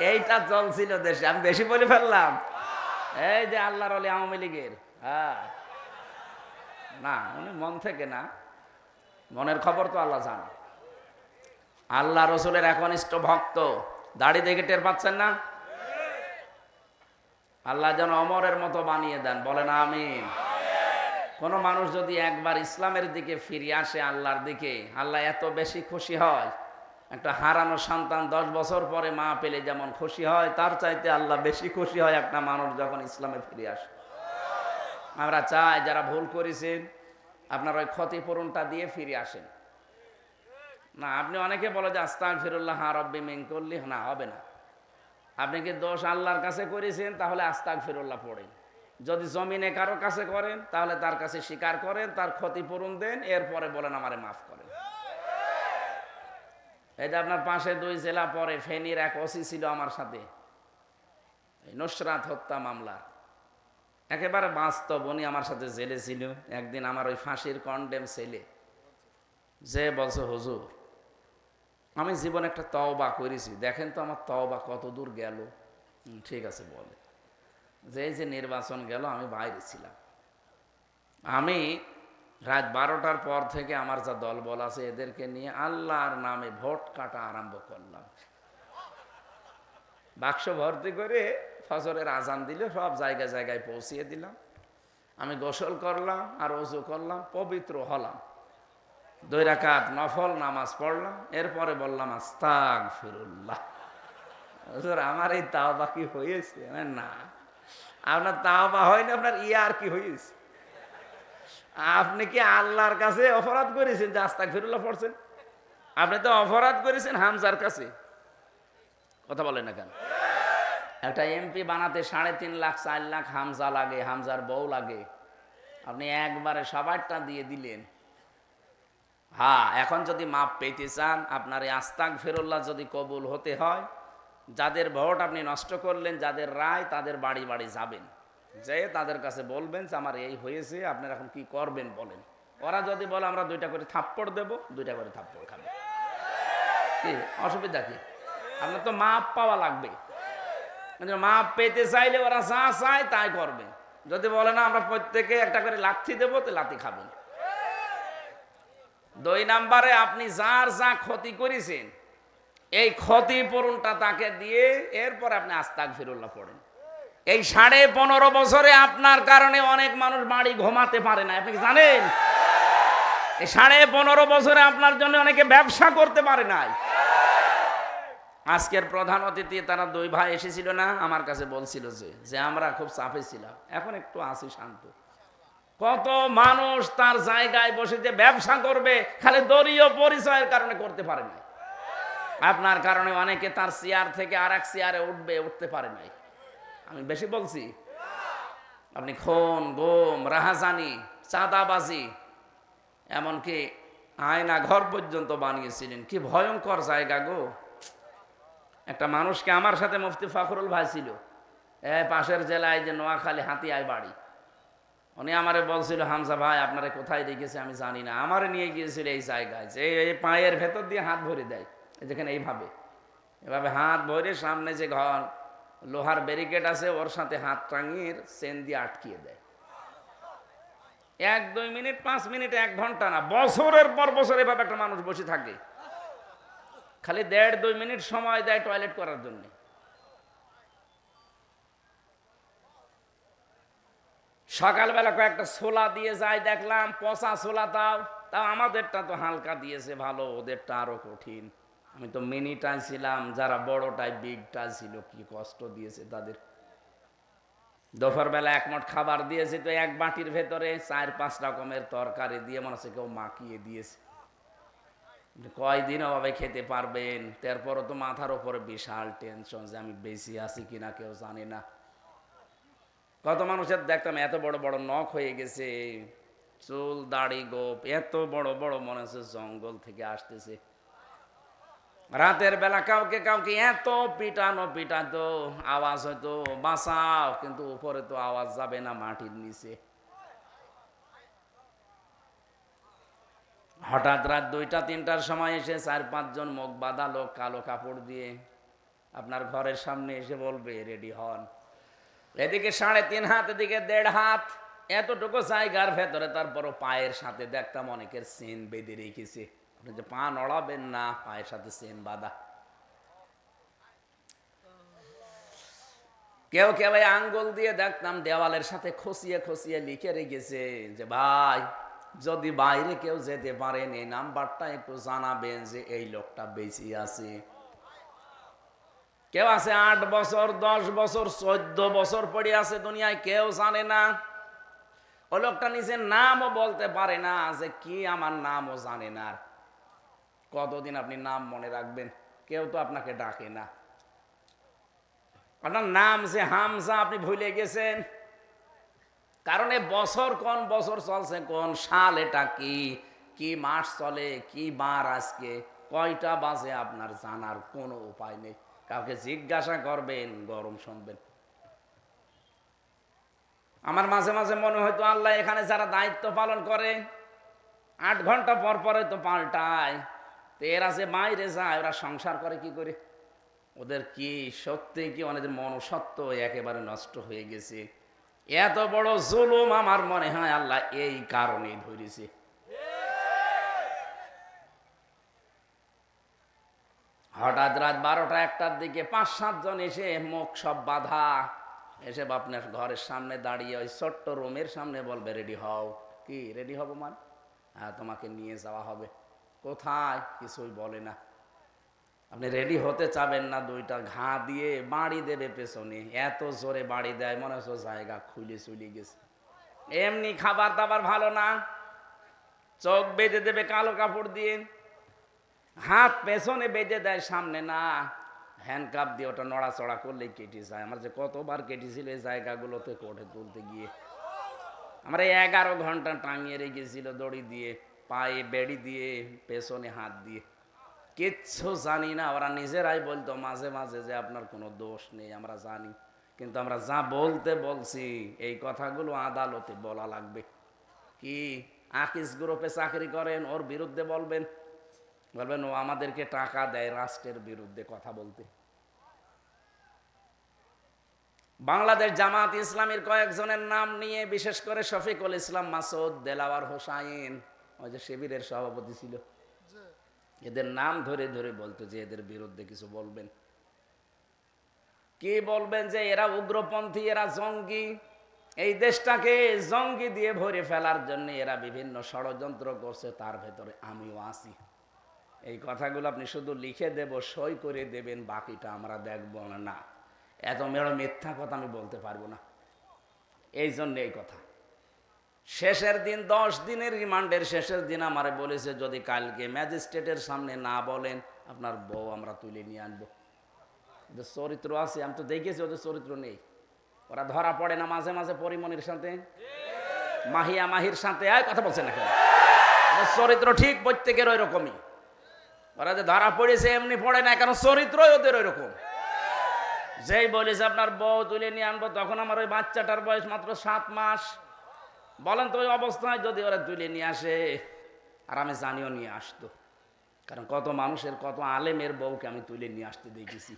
[SPEAKER 1] এইটা চলছিল দেশে। আমি বেশি বলে ফেললাম। এই যে আল্লাহর ওলি আওয়ামী লীগের, হ্যাঁ না, উনি মন থেকে না, মনের খবর তো আল্লাহ জানে। আল্লাহ রসুলের একনিষ্ঠ ভক্ত, দাড়ি দেখে টের পাচ্ছেন না। আল্লাহ যেন অমরের মতো বানিয়ে দেন, বলেন আমিন। কোন মানুষ যদি একবার ইসলামের দিকে ফিরে আসে, আল্লাহর দিকে, আল্লাহ এত বেশি খুশি হয়। একটা হারানো সন্তান 10 বছর পরে মা পেলে যেমন খুশি হয়, তার চাইতে আল্লাহ বেশি খুশি হয় একটা মানুষ যখন ইসলামে ফিরে আসে। আমরা চাই যারা ভুল করেছেন আপনার ওই ক্ষতিপূরণটা দিয়ে ফিরে আসেন। না, আপনি অনেকে বলে যে আস্তাগফিরুল্লাহ রাব্বি মিন কুল্লি, না হবে না। আপনি কি দোষ আল্লাহর কাছে করেছেন, তাহলে আস্তাগফিরুল্লাহ পড়েন। যদি জমিনে কারো কাছে করেন, তাহলে তার কাছে স্বীকার করেন, তার ক্ষতিপূরণ দেন, এরপরে বলেন আমারে মাফ করেন। এই যে আপনার পাশে 2 জেলা পরে ফেনীর এক ওসি ছিল আমার সাথে, এই নুসরাত হত্যা মামলা, একেবারে বাস্তব। উনি আমার সাথে জেলে ছিল। একদিন আমার ওই ফাঁসির কন্ডেম ছেলে যে বলছে, হুজুর আমি জীবনে একটা তওবা করেছি, দেখেন তো আমার তওবা কত দূর গেল। ঠিক আছে বলে যে এই যে নির্বাচন গেল, আমি বাইরে ছিলাম, আমি রাত 12টার পর থেকে আমার যা দলবল আছে এদেরকে নিয়ে আল্লাহর নামে ভোট কাটা আরম্ভ করলাম। বাক্স ভর্তি করে ফজরের আজান দিলে সব জায়গায় জায়গায় পৌঁছিয়ে দিলাম। আমি গোসল করলাম আর ওযু করলাম, পবিত্র হলাম, 2 রাকাত নফল নামাজ পড়লাম, এরপরে বললাম আস্তাগফিরুল্লাহ। হুজুর আমার এই তাওবা কি হয়েছে? না, আপনার তাওবা হয়নি, আপনার ইয়ার কি হয়েছে? আপনি কি আল্লাহর কাছে অপরাধ করেছেন যে আস্তাগফিরুল্লাহ পড়ছেন? আপনি তো অপরাধ করেছেন হামজার কাছে। কথা বলেন না কেন? একটা এমপি বানাতে 3.5 লাখ 4 লাখ হামজা লাগে, হামজার বউ লাগে। আপনি একবারে সবারটা দিয়ে দিলেন। হ্যাঁ, এখন যদি মাপ পেতে চান, আপনার এই আস্তাগফিরুল্লাহ যদি কবুল হতে হয়, যাদের ভোট আপনি নষ্ট করলেন, যাদের রায়, তাদের বাড়ি বাড়ি যাবেন, যে তাদের কাছে বলবেন যে আমার এই হয়েছে, আপনারা এখন কি করবেন বলেন। ওরা যদি বলে আমরা 2টা করে থাপ্পড় দেব, 2টা করে থাপ্পড় খাবে, কি অসুবিধা কি? আপনার তো মাপ পাওয়া লাগবে। মাপ পেতে চাইলে ওরা যা চায় তাই করবে। যদি বলে না আমরা প্রত্যেকে একটা করে লাথি দেবো, তো লাথি খাবেন। 2 নাম্বারে আপনি যার যা ক্ষতি করেছেন এই ক্ষতিপূরণটা তাকে দিয়ে এরপর আপনি আস্তাগফিরুল্লাহ পড়েন। এই 15.5 বছরে আপনার কারণে অনেক মানুষ বাড়ি ঘুমাতে পারে না, আপনি কি জানেন? এই 15.5 বছরে আপনার জন্য অনেকে ব্যবসা করতে পারে নাই। আজকের প্রধান অতিথি তারা 2 ভাই এসেছিল না, আমার কাছে বলছিল যে আমরা খুব চাপে ছিলাম, এখন একটু আছি শান্ত। কত মানুষ তার জায়গায় বসে যে ব্যবসা করবে, খালি দলীয় পরিচয়ের কারণে করতে পারে নাই। আপনার কারণে অনেকে তার চেয়ার থেকে আরেক চেয়ারে উঠতে পারে নাই। আমি বেশি বলছি? আপনি খুন, গুম, রাহাজানি, চাঁদাবাজি, এমনকি আয়না ঘর পর্যন্ত বানিয়েছিলেন। কি ভয়ঙ্কর জায়গা গো! একটা মানুষকে, আমার সাথে মুফতি ফখরুল ভাই ছিল, পাশের জেলায় যে নোয়াখালী হাতিয়ায় বাড়ি, উনি আমারে বলছিল হামজা ভাই আপনারা কোথায় রেখেছে আমি জানি না, আমারে নিয়ে গিয়েছিল এই জায়গায়, যে এই পায়ের ভেতর দিয়ে হাত ভরে দেয়, যেখানে এইভাবে এভাবে হাত ভরে সামনে যে ঘর লোহার ব্যারিকেড আছে ওর সাথে হাত টাঙিয়ে চেন দিয়ে আটকিয়ে দেয়। 1-2 মিনিট, 5 মিনিট, 1 ঘন্টা না, বছরের পর বছর এভাবে একটা মানুষ বসে থাকে। খালি 1.5-2 মিনিট সময় দেয় টয়লেট করার জন্য। সকালবেলা কয়েকটা ছোলা দিয়ে যায়, দেখলাম পচা ছোলা। তাও আমাদেরটা তো হালকা দিয়েছে ভালো, ওদেরটা আরো কঠিন। আমি তো মিনিটাই ছিলাম, যারা বড়টাই বিগটা ছিল কি কষ্ট দিয়েছে তাদের। দুপুরবেলা 1 মুঠ খাবার দিয়েছে, তো 1 বাটির ভেতরে 4-5 রকমের তরকারি দিয়ে মনে হচ্ছে কেউ মাখিয়ে দিয়েছে। কয়দিন অভাবে খেতে পারবেন? তারপরও তো মাথার উপরে বিশাল টেনশন যে আমি বেশি আছি কিনা কেউ জানে না। কত মানুষের দেখতাম এত বড় বড় নখ হয়ে গেছে, চুল দাড়ি গোপ এত বড় বড়, মনে হচ্ছে জঙ্গল থেকে আসতেছে। রাতের বেলা কাউকে কাউকে এত পিটাতো, আওয়াজ হয়তো বাঁচাও, কিন্তু উপরে তো আওয়াজ যাবে না, মাটির নিচে। হঠাৎ রাত 2টা-3টার সময় এসে 4-5 জন মুখ বাঁধা লোক কালো কাপড় দিয়ে আপনার ঘরের সামনে এসে বলবে রেডি হন। এদিকে 3.5 হাত, এদিকে 1.5 হাত, এতটুকু জায়গার ভেতরে। তারপরও পায়ের সাথে দেখতাম অনেকের চেন বেঁধে রেখেছে। আপনি যে পা নড়াবেন না, পায়ের সাথে চেন বাঁধা। কেউ আঙ্গুল দিয়ে দেখতাম দেওয়ালের সাথে খসিয়ে খসিয়ে লিখে রেখেছে যে ভাই যদি বাইরে কেউ যেতে পারেন এই নাম্বারটা একটু জানাবেন যে এই লোকটা বেঁচে আছে। কেউ আছে 8 বছর 10 বছর 14 বছর পড়ে আছে দুনিয়ায়, কেউ জানে না। ওই লোকটা নিজের নামও বলতে পারে না, যে কি আমার নামও জানে না। কতদিন আপনি নাম মনে রাখবেন? কেউ তো আপনাকে ডাকে না। আপনার নাম যে হামজা, আপনি ভুলে গেছেন। কারণ এই বছর কোন বছর চলছে, কোন সাল, এটা কি কি মাস চলে, কি বার আজকে, কয়টা বাজে, আপনার জানার কোনো উপায় নেই। কাউকে জিজ্ঞাসা করবেন, গরম শুনবেন। আমার মাঝে মাঝে মনে হয়তো আল্লাহ এখানে যারা দায়িত্ব পালন করে 8 ঘন্টা পর পরে তো পাল্টায়, তো এরা যে বাইরে যায় ওরা সংসার করে কি করে? ওদের কি সত্যি কি অনেকের মনসত্ব একেবারে নষ্ট হয়ে গেছে? এত বড় জুলুম আমার মনে হয় আল্লাহ এই কারণেই ধরেছে। হঠাৎ রাত 12টা 1টার দিকে 5-7 জন এসে মুখ সব বাঁধা এসে আপনার ঘরের সামনে দাঁড়িয়ে ওই ছোট্ট রুমের সামনে বলবে রেডি হও। কি রেডি হবো মানে? হ্যাঁ, তোমাকে নিয়ে যাওয়া হবে। কোথায়? কিছুই বলে না। আপনি রেডি হতে চাবেন না, 2টা ঘা দিয়ে বাড়ি দেবে পেছনে, এত জোরে বাড়ি দেয় মনে হচ্ছে জায়গা খুলে চলে গেছে। এমনি খাবার দাবার ভালো না, চোখ বেঁধে দেবে কালো কাপড় দিয়ে, হাত পেছনে বেঁধে দেয়, সামনে না। হ্যান্ডকাপ দিয়ে ওটা নড়াচড়া করলেই কেটে যায়। আমার যে কতবার কেটেছিল এই জায়গাগুলোতে কোর্টে তুলতে গিয়ে। আমরা 11 ঘন্টা টাঙিয়ে রেখেছিল দড়ি দিয়ে, পায়ে বেড়ি দিয়ে, পেছনে হাত দিয়ে। কিচ্ছু জানি না। ওরা নিজেরাই বলতো মাঝে মাঝে যে আপনার কোনো দোষ নেই, আমরা জানি, কিন্তু আমরা যা বলতে বলছি এই কথাগুলো আদালতে বলা লাগবে। কি আকিস গ্রুপে চাকরি করেন, ওর বিরুদ্ধে বলবেন, বলবেন ও আমাদেরকে টাকা দেয় রাষ্ট্রের বিরুদ্ধে কথা বলতে। বাংলাদেশ জামাত ইসলামীর কয়েকজনের নাম নিয়ে, বিশেষ করে শফিকুল ইসলাম মাসুদ, দেলাওয়ার হোসাইন, ওই যে শিবিরের সভাপতি ছিল, এদের নাম ধরে ধরে বলতো যে এদের বিরুদ্ধে কিছু বলবেন। কি বলবেন? যে এরা উগ্রপন্থী, এরা জঙ্গি, এই দেশটাকে জঙ্গি দিয়ে ভরে ফেলার জন্য এরা বিভিন্ন ষড়যন্ত্র করছে, তার ভেতরে আমিও আছি। এই কথাগুলো আপনি শুধু লিখে দেব, সই করে দেবেন, বাকিটা আমরা দেখব না। এত মেড়ো মিথ্যা কথা আমি বলতে পারবো না। এই জন্য এই কথা। শেষের দিন 10 দিনের রিমান্ডের শেষের দিন আমারে বলেছে যদি কালকে ম্যাজিস্ট্রেটের সামনে না বলেন আপনার বউ আমরা তুলে নিয়ে আনবো। ওদের চরিত্র আছে, আমি তো দেখেছি ওদের চরিত্র নেই। ওরা ধরা পড়ে না মাঝে মাঝে পরিমণির সাথে, মাহিয়া মাহির সাথে, কথা বলছে না কেন? ওদের চরিত্র ঠিক প্রত্যেকের ওই রকমই। ওরা যে ধরা পড়েছে এমনি পড়ে না, কেন চরিত্রই ওদের ওই রকম। যেই বলেছে আপনার বউ তুলে নিয়ে আনবো, তখন আমার ওই বাচ্চাটার বয়স মাত্র 7 মাস। বলেন তো ওই অবস্থায় যদি ওরা তুলে নিয়ে আসে, আর আমি জানিও নিয়ে আসতো, কারণ কত মানুষের, কত আলেমের বউকে আমি তুলে নিয়ে আসতে দেখেছি।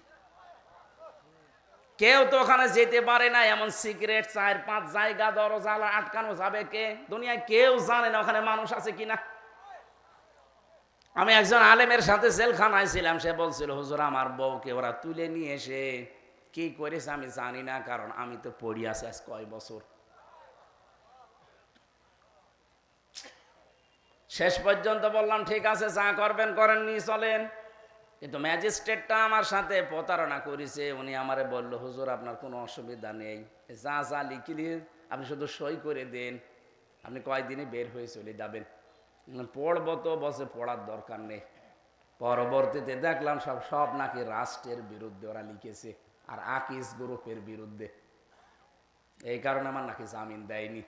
[SPEAKER 1] কেউ তো ওখানে যেতে পারে না, এমন সিক্রেট 4-5 জায়গা দরজা আটকানো যাবে কে? দুনিয়ায় কেউ জানে না ওখানে মানুষ আছে কিনা। আমি একজন আলেমের সাথে জেলখানায় ছিলাম, সে বলছিল হুজুর আমার বউকে ওরা তুলে নিয়ে এসে কি করেছে আমি জানি না, কারণ আমি তো পড়ি আছি আজ কয় বছর। শেষ পর্যন্ত বললাম ঠিক আছে যা করবেন করেন, নিয়ে চলেন। কিন্তু ম্যাজিস্ট্রেটটা আমার সাথে প্রতারণা করেছে। উনি আমারে বলল হুজুর আপনার কোনো অসুবিধা নেই, যা যা লিখি আপনি শুধু সই করে দেন, আপনি কয়দিনে বের হয়ে চলে যাবেন। পড়বো তো, বসে পড়ার দরকার নেই। পরবর্তীতে দেখলাম সব নাকি রাষ্ট্রের বিরুদ্ধে ওরা লিখেছে, আর আকিস গ্রুপের বিরুদ্ধে। এই কারণে আমার নাকি জামিন দেয়নি।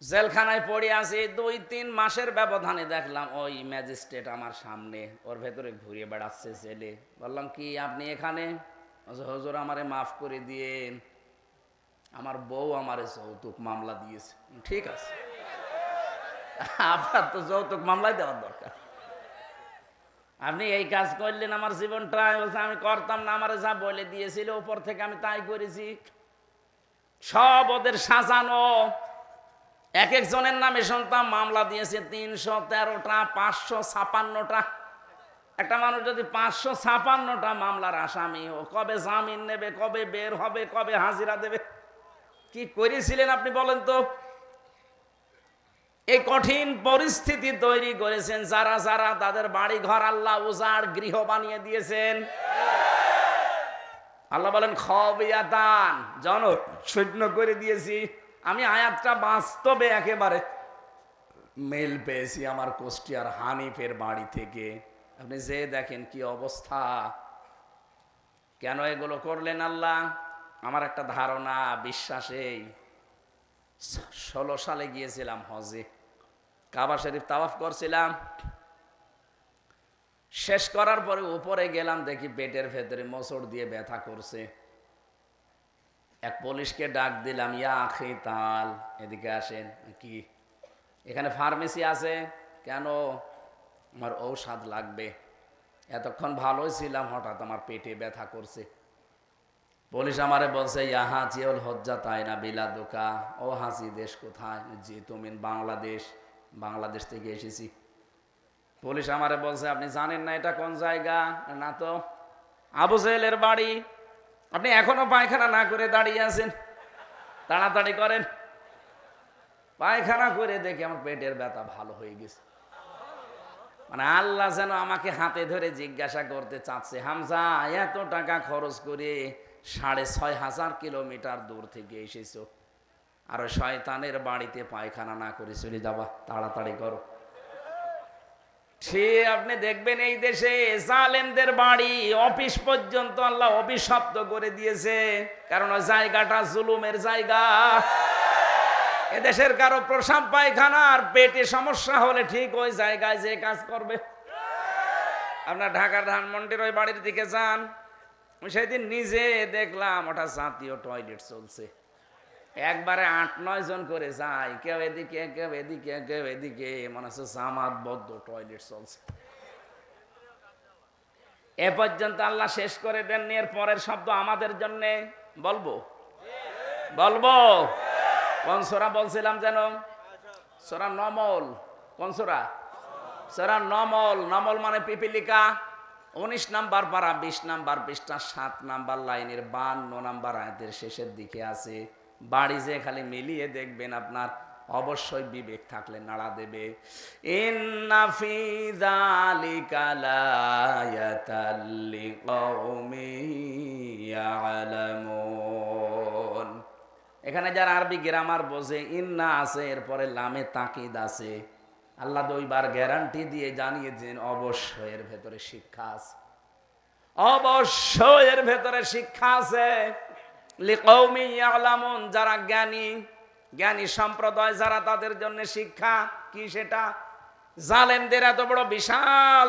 [SPEAKER 1] জেলখানায় পড়ে আছি 2-3 মাসের ব্যবধানে দেখলাম ওই ম্যাজিস্ট্রেট আমার সামনে, ওর ভেতরে ঘুরে বেড়াচ্ছে ছেলে। বললাম কি আপনি এখানে? হুজুর আমারে মাফ করে দিয়েন, আমার বউ আমারে যৌতুক মামলা দিয়েছে। ঠিক আছে, আপনার তো যৌতুক মামলায় দেওয়ার দরকার। আপনি এই কাজ করলেন আমার জীবনটা, বলছে আমি করতাম না, আমারে যা বলে দিয়েছিল উপর থেকে আমি তাই করেছি। সব ওদের সাজানো। এক একজনের নামে শুনতাম মামলা দিয়েছে 313টা, 556টা। একটা মানুষ যদি 556টা মামলার আসামি, ও কবে জামিন নেবে, কবে বের হবে, কবে হাজিরা দেবে? কি করেছিলেন আপনি বলেন তো? এই কঠিন পরিস্থিতি তৈরি করেছেন যারা যারা, তাদের বাড়ি ঘর আল্লাহ উজাড় গৃহ বানিয়ে দিয়েছেন। আল্লাহ বলেন খবিয়াতান, জনশূন্য করে দিয়েছি। আমি আয়াতটা বাস্তবে একেবারে মেল পেয়েছি আমার কুষ্টিয়ার হানিফের বাড়ি থেকে। আপনি যে দেখেন কি অবস্থা। কেন এগুলো করলেন আল্লাহ? আমার একটা ধারণা, বিশ্বাসেই 16 সালে গিয়েছিলাম হজে, কাবা শরীফ তাওয়াফ করছিলাম। শেষ করার পরে উপরে গেলাম, দেখি পেটের ভেতরে মোচড় দিয়ে ব্যথা করছে। এক পুলিশকে ডাক দিলাম, ইয়া আখি তাল, এদিকে আসেন। কি এখানে ফার্মেসি আছে? কেন? আমার ঔষধ লাগবে। এতক্ষণ ভালোই ছিলাম, হঠাৎ আমার পেটে ব্যথা করছে। পুলিশ আমারে বলছে, ইয়া হাজিউল হজ্জা তাই না বিলাদুকা। ও হাজি, দেশ কোথায়? জি তুমি বাংলাদেশ। বাংলাদেশ থেকে এসেছি। পুলিশ আমারে বলছে, আপনি জানেন না এটা কোন জায়গা? না তো। আবু জেহেলের বাড়ি। আপনি এখনো পায়খানা না করে দাঁড়িয়ে আছেন, তাড়াতাড়ি করেন। পায়খানা করে দেখে আমার পেটের ব্যথা ভালো হয়ে গেছে। মানে আল্লাহ যেন আমাকে হাতে ধরে জিজ্ঞাসা করতে চাচ্ছে, হামজা এত টাকা খরচ করে 6,500 কিলোমিটার দূর থেকে এসেছো, আর শয়তানের বাড়িতে পায়খানা না করে চলে যাবা, তাড়াতাড়ি করো। ঠিক আপনি দেখবেন এই দেশে জালেমদের বাড়ি অফিস পর্যন্ত আল্লাহ অভিশপ্ত করে দিয়েছে, কারণ ওই জায়গাটা জুলুমের জায়গা। এদেশের কারো প্রসাব পায়খানা আর পেটে সমস্যা হলে ঠিক ওই জায়গায় যে কাজ করবে। আপনার ঢাকার ধানমন্ডির ওই বাড়ির দিকে যান, সেদিন নিজে দেখলাম ওটা জাতীয় টয়লেট চলছে। একবারে 8-9 জন করে যায়, কেউ এদিকে কেউ এদিকে কেউ এদিকে, মনে হচ্ছে জামাতবদ্ধ টয়লেট চলছে। এ পর্যন্ত আল্লাহ শেষ করে দেননি। এর পরের শব্দ আমাদের জন্য বলবো বলবো কোন সূরা বলছিলাম যেন? সূরা নমল। কোন সূরা? সূরা নমল। নমল মানে পিপিলিকা। 19 নাম্বার পারা, 20 নাম্বার পৃষ্ঠা, 7 নাম্বার লাইনের 52 নাম্বার আয়াতের শেষের দিকে আছে। বাড়ি যে খালি মিলিয়ে দেখবেন, আপনার অবশ্যই বিবেক থাকলে নাড়া দেবে। ইন্না ফি যালিকা লায়াতাল লিকাউমিন ইয়ালামুন। এখানে যারা আরবি গ্রামার বোঝে, ইন্না আছে, এরপরে লামে তাকিদ আছে। আল্লাহ 2 বার গ্যারান্টি দিয়ে জানিয়েছেন অবশ্যই এর ভেতরে শিক্ষা আছে, অবশ্যই এর ভেতরে শিক্ষা আছে। লিকাউমিন ইয়ালামুন, যারা জ্ঞানী, জ্ঞানী সম্প্রদায় যারা, তাদের জন্য শিক্ষা। কি সেটা? জালেমদের এত বড় বিশাল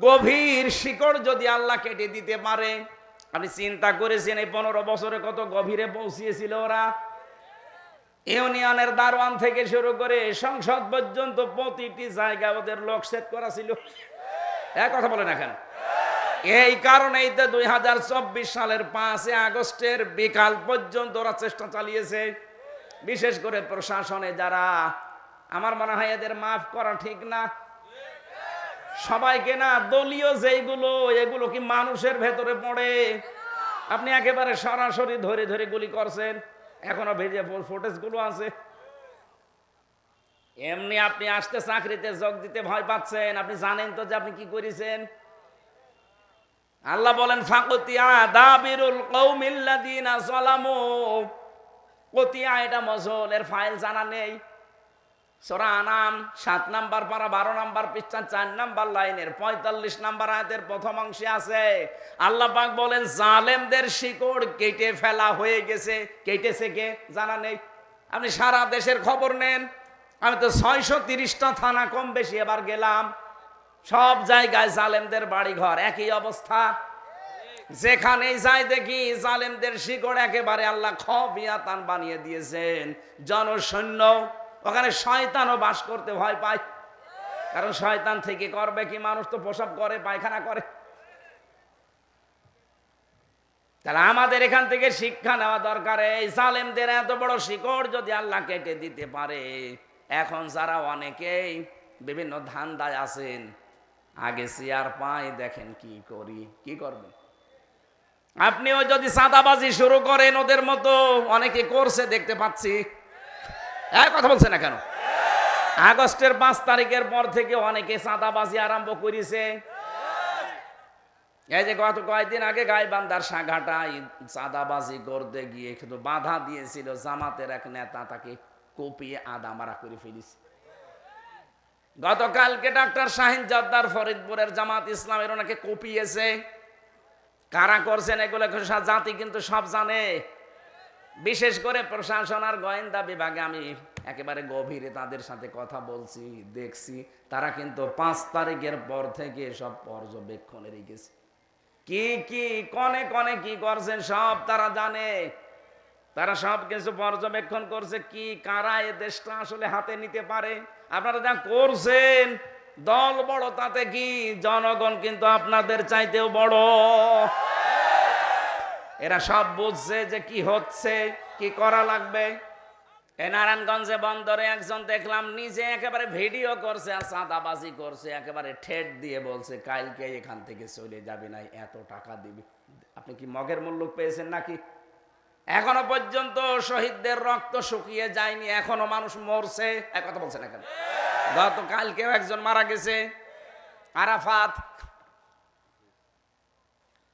[SPEAKER 1] গভীর শিকড় যদি আল্লাহ কেটে দিতে পারে, আপনি চিন্তা করেছেন এই 15 বছরে কত গভীরে পৌঁছিয়েছিল ওরা? ইউনিয়নের দারোয়ান থেকে শুরু করে সংসদ পর্যন্ত প্রতিটি জায়গায় ওদের লোক সেট করা ছিল। এক কথা বলেন এখন। এই কারণেই তো 2024 সালের 5 আগস্টের বিকাল পর্যন্ত ওরা চেষ্টা চালিয়েছে। বিশেষ করে প্রশাসনে যারা, আমার মনে হয় এদের মাফ করা ঠিক না। সবাইকে না, দলীয় যেইগুলো, এগুলো কি মানুষের ভেতরে পড়ে? আপনি একেবারে সরাসরি ধরে ধরে গুলি করছেন, এখনো ভেজে ফুটেজ গুলো আছে। এমনি আপনি আসতে চাকরিতে যোগ দিতে ভয় পাচ্ছেন, আপনি জানেন তো যে আপনি কি করেছেন। আল্লাহ বলেন ফাকুতিয়া দাবিরুল কওমিল্লাযিনা যালামু। কতিয়া এটা মজল, এর ফাইল জানা নেই। সূরা আনাম 7 নাম্বার পারা 12 নাম্বার পৃষ্ঠা 4 নাম্বার লাইনের 45 নাম্বার আয়াতের প্রথম অংশে আছে। আল্লাহ পাক বলেন জালেমদের শিকড় কেটে ফেলা হয়ে গেছে। কেটেছে কে জানা নেই। আপনি সারা দেশের খবর নেন। আমি তো 630টা থানা কম বেশি এবার গেলাম, সব জায়গায় জালেমদের বাড়ি ঘর, একই অবস্থা। যেখানেই যাই দেখি জালেমদের শিকড় একেবারে আল্লাহ খবিয়াতান বানিয়ে দিয়েছেন, জনশূন্য। ওখানে শয়তানও বাস করতে ভয় পায়, কারণ শয়তান থেকে করবে কি? মানুষ তো প্রসব করে, পায়খানা করে। তাহলে আমাদের এখান থেকে শিক্ষা নেওয়া দরকার। এই জালেমদের এত বড় শিকড় যদি আল্লাহ কেটে দিতে পারে, এখন যারা অনেকেই বিভিন্ন ধান্দায় আছেন, আগে চেয়ার পাই, দেখেন কি করি, কি করবেন। আপনিও যদি চাঁদাবাজি শুরু করেন ওদের মতো, অনেকে করছে দেখতে পাচ্ছি, কথা বলছে না কেন? আগস্টের 5 তারিখের পর থেকে অনেকে চাঁদাবাজি আরম্ভ করেছে। এই যে গত কয়েকদিন আগে গাইবান্ধার সাঘাটায় চাঁদাবাজি করতে গিয়ে কিন্তু বাধা দিয়েছিল জামাতের এক নেতা, তাকে কুপিয়ে আদা মারা করে ফেলেছে। গতকালকে ডাক্তার শাহিন জর্দার ফরিদপুরের জামাত ইসলামের ওনাকে কুপিয়েছে। কারা করছেন এগুলো জাতি কিন্তু সব জানে। বিশেষ করে প্রশাসন আর গোয়েন্দা বিভাগে আমি একেবারে গভীরে তাদের সাথে কথা বলছি, দেখছি তারা কিন্তু 5 তারিখের পর থেকে সব পর্যবেক্ষণে রেখেছে। কি কি কনে কনে কি করছেন সব তারা জানে। তারা সব কিছু পর্যবেক্ষণ করছে, কি কারা এ দেশটা আসলে হাতে নিতে পারে। আপনারা যা করছেন, দল বড় তাতে কি, জনগণ কিন্তু আপনাদের চাইতেও বড়। এরা সব বুঝছে যে কি হচ্ছে, কি করা লাগবে। এই নারায়ণগঞ্জে বন্দরে একজন দেখলাম নিজে একেবারে ভিডিও করছে আর চাঁদাবাজি করছে, একেবারে ঠেট দিয়ে বলছে কালকে এখান থেকে চলে যাবে না, এত টাকা দিবি। আপনি কি মগের মূল্য পেয়েছেন নাকি? এখনো পর্যন্ত শহীদদের রক্ত শুকিয়ে যায়নি, এখনো মানুষ মরছে। কথা বলছে না কেন? গতকালকেও একজন মারা গেছে, আরাফাত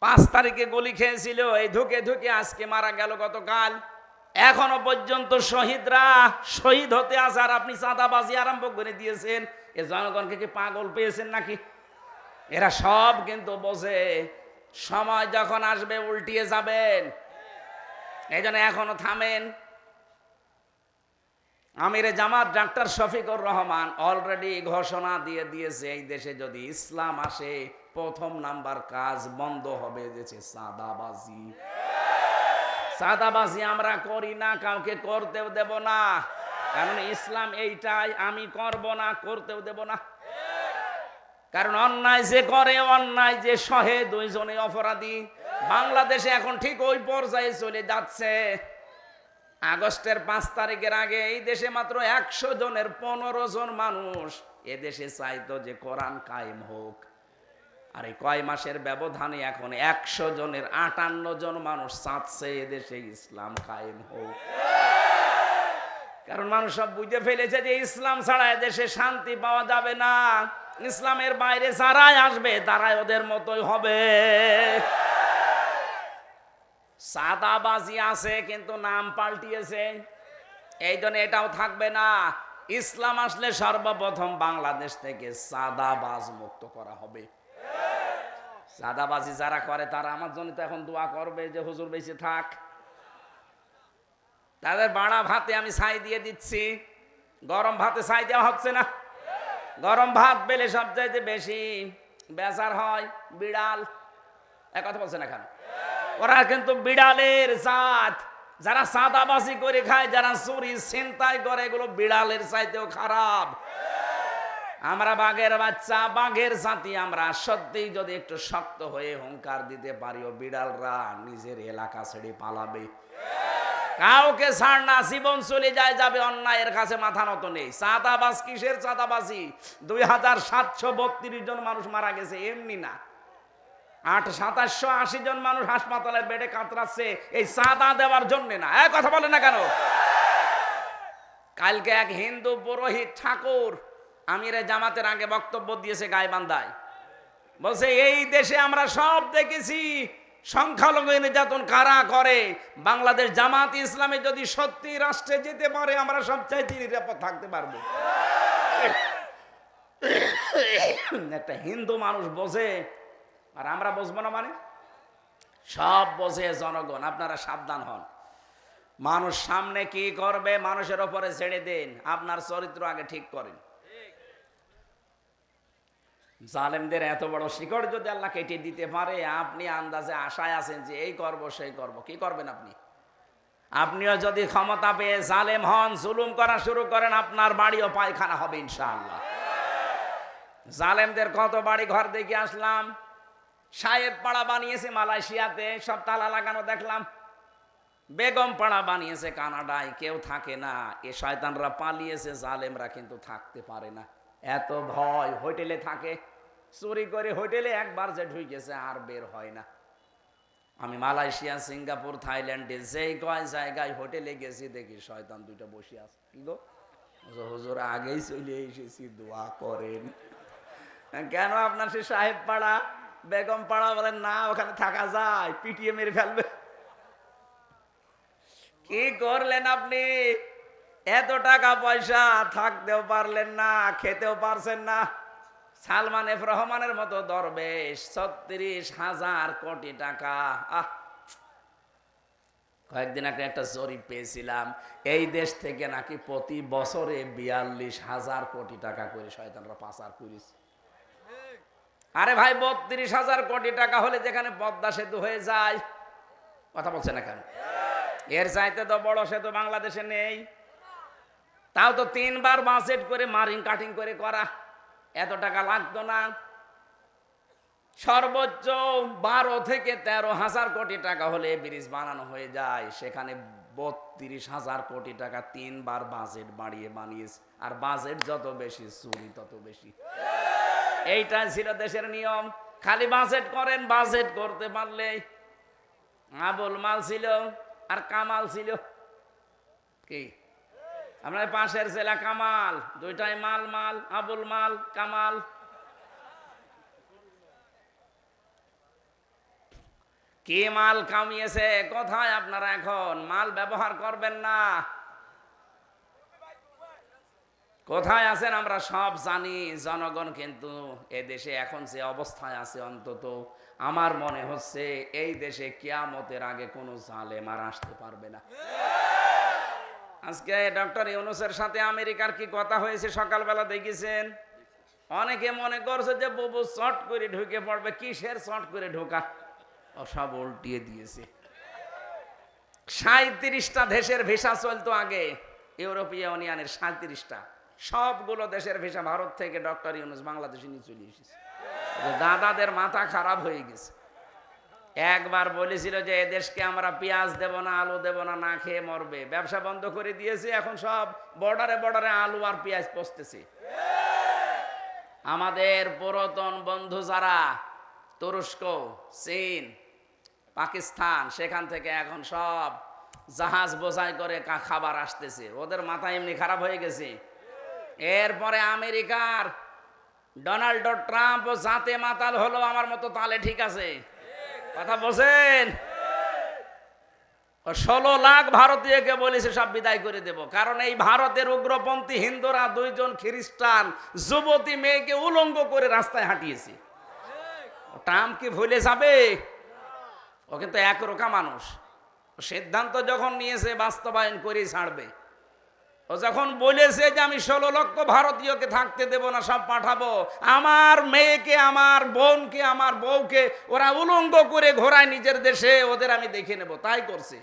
[SPEAKER 1] 5 তারিখে গুলি খেয়েছিল, এই ধুকে ধুকে আজকে মারা গেল গতকাল। এখনো পর্যন্ত শহীদরা শহীদ হতে আছে আর আপনি চাঁদাবাজি আরম্ভ করে দিয়েছেন। এ জনগণকে কি পাগল পেয়েছেন নাকি? এরা সব কিন্তু বোঝে, সময় যখন আসবে উল্টিয়ে যাবেন। এই জন্য এখনো থামেন। আমিরে জামাত ডাক্তার শফিকুর রহমান অলরেডি ঘোষণা দিয়ে দিয়েছে, এই দেশে যদি ইসলাম আসে প্রথম নাম্বার কাজ বন্ধ হবে যে চাঁদাবাজি। চাঁদাবাজি আমরা করি না, কাউকে করতেও দেব না, কারণ ইসলাম এইটাই, আমি করব না, করতেও দেব না। কারণ অন্যায় যে করে, অন্যায় যে সহে, দুইজনে অপরাধী। বাংলাদেশে এখন ঠিক ওই পর্যায়ে চলে যাচ্ছে। আগস্টের 5 তারিখের আগে এই দেশে মাত্র 100 জনের 15 জন মানুষ এদেশে চাইতো যে কোরআন কায়েম হোক, আর এই কয় মাসের ব্যবধানে এখন 100 জনের 58 জন মানুষ চাচ্ছে এদেশে ইসলাম কায়েম হোক। কারণ মানুষ সব বুঝে ফেলেছে যে ইসলাম ছাড়া এদেশে শান্তি পাওয়া যাবে না। ইসলামের বাইরে যারাই আসবে তারাই ওদের মতোই হবে। চাঁদাবাজি আছে কিন্তু নাম পাল্টিয়েছে, এই জন্য এটাও থাকবে না। ইসলাম আসলে সর্বপ্রথম বাংলাদেশ থেকে চাঁদাবাজ মুক্ত করা হবে। চাঁদাবাজি যারা করে তারা আমার জন্য তো এখন দোয়া করবে যে হুজুর বেঁচে থাক। তাদের বাড়া ভাতে আমি ছাই দিয়ে দিচ্ছি, গরম ভাতে ছাই দেওয়া হচ্ছে না। গরম ভাত পেলে সবচাইতে বেশি বেচার হয় বিড়াল। কথা বলছে না কেন? ওরা কিন্তু বিড়ালের জাত। যারা চাঁদাবাজি করে খায়, যারা চুরি ছিনতাই করে, এগুলো বিড়ালের চাইতেও খারাপ। আমরা বাঘের বাচ্চা, বাঘের জাতি। আমরা সত্যিই যদি একটু শক্ত হয়ে হুঙ্কার দিতে পারি, ও বিড়ালরা নিজের এলাকা ছেড়ে পালাবে। কাউকে ছাড় না, জীবন চলে যায় যাবে, অন্যায়ের কাছে মাথা নত নেই। চাঁদাবাজ কিসের চাঁদাবাজি? 2732 জন মানুষ মারা গেছে এমনি না, 2780 জন মানুষ হাসপাতালের বেডে কাতরাচ্ছে এই চাঁদা দেওয়ার জন্য না। কথা বলে না কেন? কালকে এক হিন্দু পুরোহিত ঠাকুর আমিরে জামাতের আগে বক্তব্য দিয়েছে গাইবান্ধায়, বলছে এই দেশে আমরা সব দেখেছি সংখ্যালঘু নির্যাতন কারা করে। বাংলাদেশ জামাত ইসলামে যদি সত্যি রাষ্ট্রে যেতে পারে আমরা সবচাইতে নিরাপদ থাকতে পারবো। একটা হিন্দু মানুষ বোঝে আর আমরা বুঝবো না মানে? সব বোঝে জনগণ। আপনারা সাবধান হন। মানুষ সামনে কি করবে মানুষের ওপরে ছেড়ে দেন, আপনার চরিত্র আগে ঠিক করেন। জালেমদের এত বড় শিকড় যদি আল্লাহ কেটে দিতে পারে, আপনি আন্দাজে আশায় আছেন যে এই করব সেই করব, কি করবেন আপনি? আপনিও যদি ক্ষমতা পেয়ে জালেম হন, জুলুম করা শুরু করেন, আপনার বাড়িও পায়খানা হবে ইনশাআল্লাহ। জালেমদের কত বাড়ি ঘর দেখে আসলাম। সাহেব পাড়া বানিয়েছে মালয়েশিয়াতে, সব তালা লাগানো দেখলাম। বেগম পাড়া বানিয়েছে কানাডায়, কেউ থাকে না। এ শয়তানরা পালিয়েছে, জালেমরা কিন্তু থাকতে পারে না। এত ভয়, হোটেলে থাকে, চুরি করে হোটেলে একবার যে ঢুকেছে আর বের হয় না। আমি মালয়েশিয়া, সিঙ্গাপুর, থাইল্যান্ডে যেই কয় জায়গায় হোটেলে গেছি দেখি শয়তান দুইটা বসে আছে। কি গো হুজুর আগেই চলে এসেছি, দোয়া করেন। কেন আপনার সে সাহেব পাড়া, বেগম পাড়া বলেন না, ওখানে থাকা যায়, পিটিয়ে মেরে ফেলবে। কি করলেন আপনি? এত টাকা পয়সা, থাকতেও পারলেন না, খেতেও পারছেন না। সালমান এফ রহমানের মতো দরবেশ ৩৬,০০০ কোটি টাকা। কয়েকদিন আগে একটা জরিপ পেয়েছিলাম, এই দেশ থেকে নাকি প্রতি বছরে ৪২,০০০ কোটি টাকা করে শয়তানরা পাচার করেছে। আরে ভাই, ৩২,০০০ কোটি টাকা হলে যেখানে পদ্মা সেতু হয়ে যায়, কথা বলছে না কেন? এর চাইতে তো বড় সেতু বাংলাদেশে নেই। তাও তো ৩ বার বাজেট করে মারিং কাটিং করে করা, এত টাকা লাগতো না। সর্বোচ্চ ১২ থেকে ১৩,০০০ কোটি টাকা হলে ব্রিজ বানানো হয়ে যায়, সেখানে ৩২,০০০ কোটি টাকা ৩ বার বাজেট বাড়িয়ে বানিয়েছে। আর বাজেট যত বেশি, চুরি তত বেশি। এইটাই ছিল দেশের নিয়ম। খালি বাজেট করেন, বাজেট করতে পারলে। আবুল মাল ছিল আর কামাল ছিল। কি আপনার পাশের জেলা কামাল, দুইটাই মাল মাল, আবুল মাল, কামাল। কি মাল কামিয়েছে? কোথায় আপনারা এখন মাল ব্যবহার করবেন না? কোথায় আছেন আমরা সব জানি। জনগণ কিন্তু এদেশে এখন যে অবস্থায় আছে, অন্তত আমার মনে হচ্ছে এই দেশে কিয়ামতের আগে কোনো জালেম আর আসতে পারবে না। আজকে ডক্টর ইউনূসের সাথে আমেরিকার কি কথা হয়েছে সকালবেলা দেখেছেন? অনেকে মনে করছে যে বুবু শর্ট করে ঢুকে পড়বে। কিসের শর্ট করে ঢোকা? সব উল্টিয়ে দিয়েছে। ৩৭টা দেশের ভিসা চলতো আগে, ইউরোপীয় ইউনিয়নের ৩৭টা। সবগুলো দেশের ভিসা ভারত থেকে ডক্টর ইউনূস বাংলাদেশে নিয়ে চলে এসেছে। দাদাদের মাথা খারাপ হয়ে গেছে। একবার বলেছিল যে এদেশকে আমরা পেঁয়াজ দেব না, আলু দেব না, না খেয়ে মরবে। ব্যবসা বন্ধ করে দিয়েছে, এখন সব বর্ডারে বর্ডারে আলু আর পেঁয়াজ পচতেছে। আমাদের পুরাতন বন্ধু যারা তুরস্ক, চীন, পাকিস্তান, সেখান থেকে এখন সব জাহাজ বোঝাই করে খাবার আসতেছে। ওদের মাথা এমনি খারাপ হয়ে গেছে। এরপরে আমেরিকার ডোনাল্ড ট্রাম্প জাতে মাতাল হলো, আমার মতো তালে ঠিক আছে। কথা বলছেন? ১৬ লাখ ভারতীয়কে বলেছে সব বিদায় করে দেব। কারণ এই ভারতের উগ্রপন্থী হিন্দুরা ২ জন খ্রিস্টান যুবতী মেয়েকে উলঙ্গ করে রাস্তায় হাঁটিয়েছে। ট্রাম্প কি ভুলে যাবে? ও কিন্তু একরোখা মানুষ। সিদ্ধান্ত যখন নিয়েছে বাস্তবায়ন করেই ছাড়বে। ও যখন বলেছে যে আমি ১৬ লক্ষ ভারতীয়কে থাকতে দেব না, সব পাঠাবো, আমার মেয়েকে, আমার বোনকে, আমার বউকে ওরা উলঙ্গ করে ঘোরায় নিজের দেশে, ওদের আমি দেখে নেব, তাই করছে।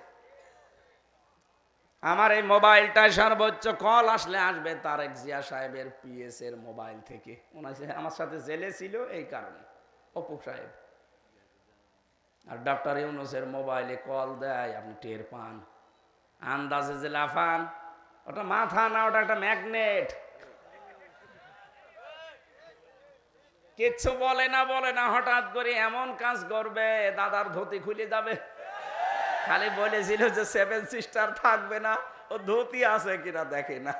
[SPEAKER 1] আমার এই মোবাইলটায় সর্বোচ্চ কল আসলে আসবে তারেক জিয়া সাহেবের পিএস এর মোবাইল থেকে। আমার সাথে জেলে ছিল এই কারণে, অপু সাহেব। আর ডক্টর ইউনূসের মোবাইলে কল দেয়, আপনি টের পান। আন্দাজে যে লাফান, ওটা মাথা না, ওটা একটা ম্যাগনেট। কিচ্ছু বলে না, হঠাৎ করে এমন কাজ করবে দাদার ধুতি খুলে যাবে। খালি বলেছিল যে 7 সিস্টার থাকবে না, ও ধুতি আছে কিনা দেখে না।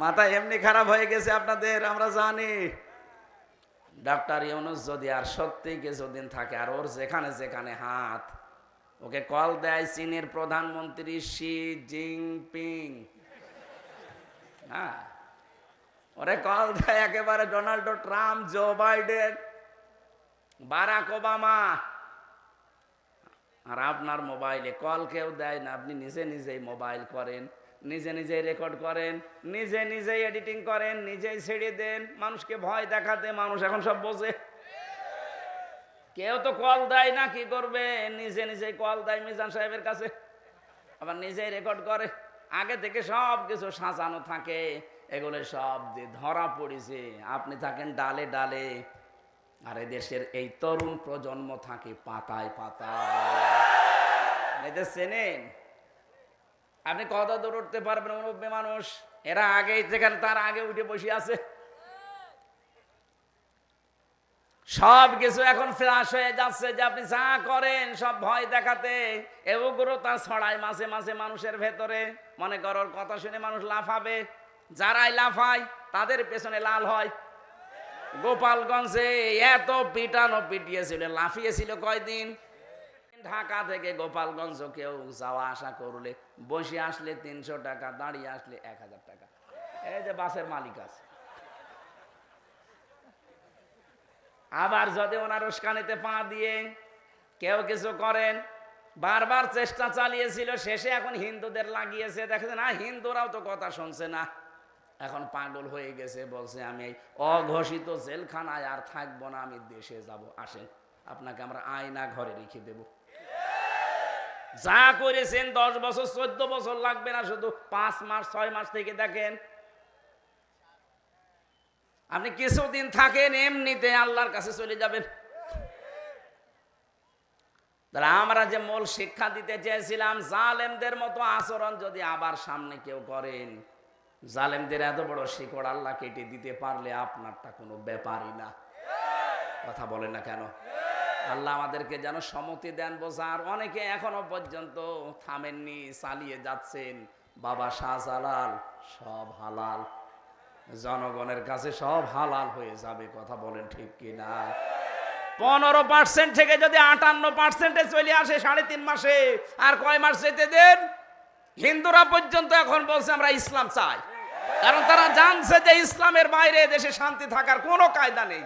[SPEAKER 1] মাথা এমনি খারাপ হয়ে গেছে আপনাদের, আমরা জানি। ডক্টর ইউনূস যদি আর সত্যি কিছুদিন থাকে, আর ওর যেখানে যেখানে হাত, ওকে কল দেয় চীনের প্রধানমন্ত্রী শি জিনপিং। হ্যাঁ, ওরে কল দেয় একেবারে Donald Trump, Joe Biden, Barack Obama. আর আপনার মোবাইলে কল কেউ দেয় না, আপনি নিজে নিজেই মোবাইল করেন, নিজে নিজেই রেকর্ড করেন, নিজে নিজেই এডিটিং করেন, নিজেই ছেড়ে দেন মানুষকে ভয় দেখাতে। মানুষ এখন সব বোঝে। কেউ তো কল দেয় না, কি করবে? নিজে নিজেই কল দেয় মিজান সাহেবের কাছে, আবার নিজেই রেকর্ড করে। আগে থেকে সব কিছু সাজানো থাকে, এগুলো সব যে ধরা পড়েছে। আপনি থাকেন ডালে ডালে, আর দেশের এই তরুণ প্রজন্ম থাকে পাতায় পাতায়। এদের চেনেন? আপনি কত দূর উঠতে পারবেন? মুরব্বী মানুষ, এরা আগে যেখানে তার আগে উঠে বসে আছে। সব কিছু এখন ফ্লাশ হয়ে যাচ্ছে, যে আপনি যা করেন সব ভয় দেখাতে, এ উগ্রতা ছড়ায় মাঝে মাঝে মানুষের ভেতরে। মনে করো ওর কথা শুনে মানুষ লাফাবে, যারাই লাফায় তাদের পেছনে লাল হয়। গোপালগঞ্জে এত পিটানো পিটিয়েছিল, লাফিয়েছিল কয়দিন। ঢাকা থেকে গোপালগঞ্জ কেউ যাওয়া আসা করলে বসে আসলে 300 টাকা, দাঁড়িয়ে আসলে 1000 টাকা। এই যে বাসের মালিক আছে। আবার যদি ওনার উস্কানিতে পা দিয়ে কেউ কিছু করেন, বারবার চেষ্টা চালিয়েছিল, শেষে এখন হিন্দুদের লাগিয়েছে। দেখেছে না, হিন্দুরাও তো কথা শুনছে না, এখন পাগল হয়ে গেছে, বলছে আমি এই অঘোষিত জেলখানায় আর থাকবো না, আমি দেশে যাব। আসেন, আপনাকে আমরা আয়না ঘরে রেখে দেব। যা করেছেন 10 বছর 14 বছর লাগবে না, শুধু 5 মাস 6 মাস থেকে দেখেন। আপনি কিছুদিন থাকেন, এমনিতে আল্লাহর কাছে চলে যাবেন। তাহলে আমরা যে মূল শিক্ষা দিতে চেয়েছিলাম, জালেমদের মতো আচরণ যদি আবার সামনে কেউ করেন, জালেমদের এত বড় শিকড় আল্লাহ কেটে দিতে পারলে আপনারটা কোনো ব্যাপারই না। কথা বলেন না কেন? আল্লাহ আমাদেরকে যেন সম্মতি দেন বোঝার। অনেকে এখনো পর্যন্ত থামেননি, চালিয়ে যাচ্ছেন। বাবা শাহজালাল, সব হালাল, জনগণের কাছে সব হালাল হয়ে যাবে। কথা বলেন ঠিক কিনা? 15% থেকে যদি 58% চলে আসে 3.5 মাসে, আর কয় মাস যেতে দেন? হিন্দুরা পর্যন্ত এখন বলছে আমরা ইসলাম চাই, কারণ তারা জানছে যে ইসলামের বাইরে দেশে শান্তি থাকার কোনো কায়দা নেই।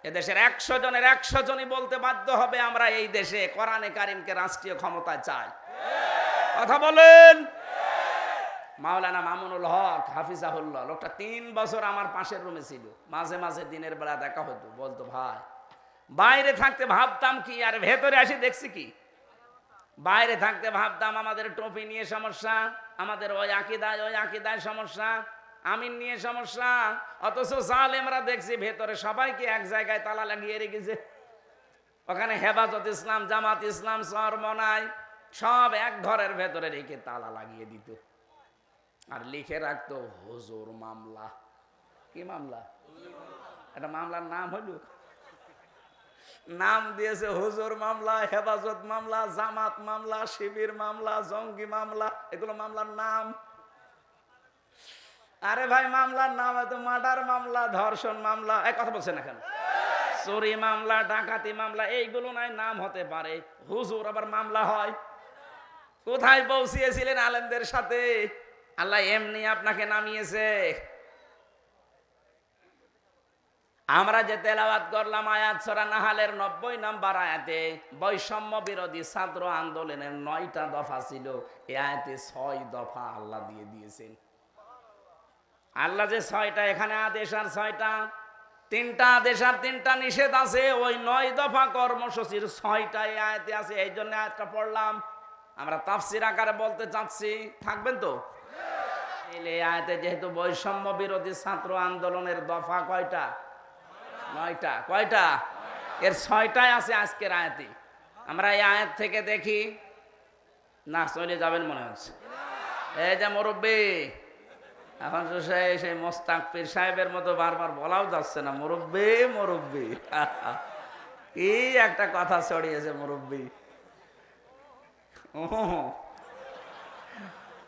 [SPEAKER 1] এদেশের 100 জনের 100 জনই বলতে বাধ্য হবে আমরা এই দেশে কোরআনে কারিমকে রাষ্ট্রীয় ক্ষমতায় চাই। কথা বলেন। মাওলানা মামুনুল হক হাফিজাহুল্লাহ, লোকটা 3 বছর আমার পাশের রুমে ছিল। মাঝে মাঝে দিনের বেলা দেখা হতো, বলতো ভাই বাইরে থাকতে ভাবতাম কি, আর ভেতরে আসি দেখছি কি। বাইরে থাকতে ভাবতাম আমাদের টপি নিয়ে সমস্যা, আমাদের ওই আকিদায় সমস্যা, আমিন নিয়ে সমস্যা, অথচ জালেমরা দেখছি ভেতরে সবাইকে এক জায়গায় তালা লাগিয়ে রেখেছে। ওখানে হেফাজত ইসলাম, জামাত ইসলাম, চরমনাই সব এক ঘরের ভেতরে রেখে তালা লাগিয়ে দিত, আর লিখে রাখতো হুজুর মামলা। কি মামলা? এটা মামলার নাম হলো, নাম দিয়েছে হুজুর মামলা, হেফাজত মামলা, জামাত মামলা, শিবির মামলা, জঙ্গি মামলা, এগুলো মামলার নাম। আরে ভাই, মামলার নাম হয়তো মার্ডার মামলা, ধর্ষণ মামলা, এক কথা বলছে না কেন? চুরি মামলা, ডাকাতি মামলা, এইগুলো নাই নাম হতে পারে, হুজুর আবার মামলা হয়? কোথায় পৌঁছিয়েছিলেন আলেমদের সাথে? আল্লাহ এমনি আপনাকে নামিয়েছে। আমরা যে তেলাওয়াত করলাম আয়াত সূরা নাহালের 90 নম্বর আয়াতে, বৈষম্য বিরোধী ছাত্র আন্দোলনের 9টা দফা ছিল, এই আয়াতে 6 দফা আল্লাহ দিয়ে দিয়েছেন। আল্লাহ যে 6টা এখানে আদেশ আর 6টা, 3টা আদেশ আর 3টা নিষেধ আছে, ওই 9 দফা কর্মসূচির 6টা এই আয়াতে আছে। এই জন্য আয়াতটা পড়লাম, আমরা তাফসীর আকারে বলতে চাচ্ছি, থাকবেন তো? এই আয়াতে যেহেতু বৈষম্য বিরোধী ছাত্র আন্দোলনের দফা কয়টা? 9টা। কয়টা? এর 6টাই আছে আজকের আয়াতে। আমরা এই আয়াত থেকে দেখি না, চলে যাবেন মনে হচ্ছে। এই যে মুরব্বী, এখন তো সেই মোস্তাক পীর সাহেবের মতো বারবার বলাও যাচ্ছে না, মুরব্বী মুরব্বী। কি একটা কথা ছড়িয়েছে মুরব্বী।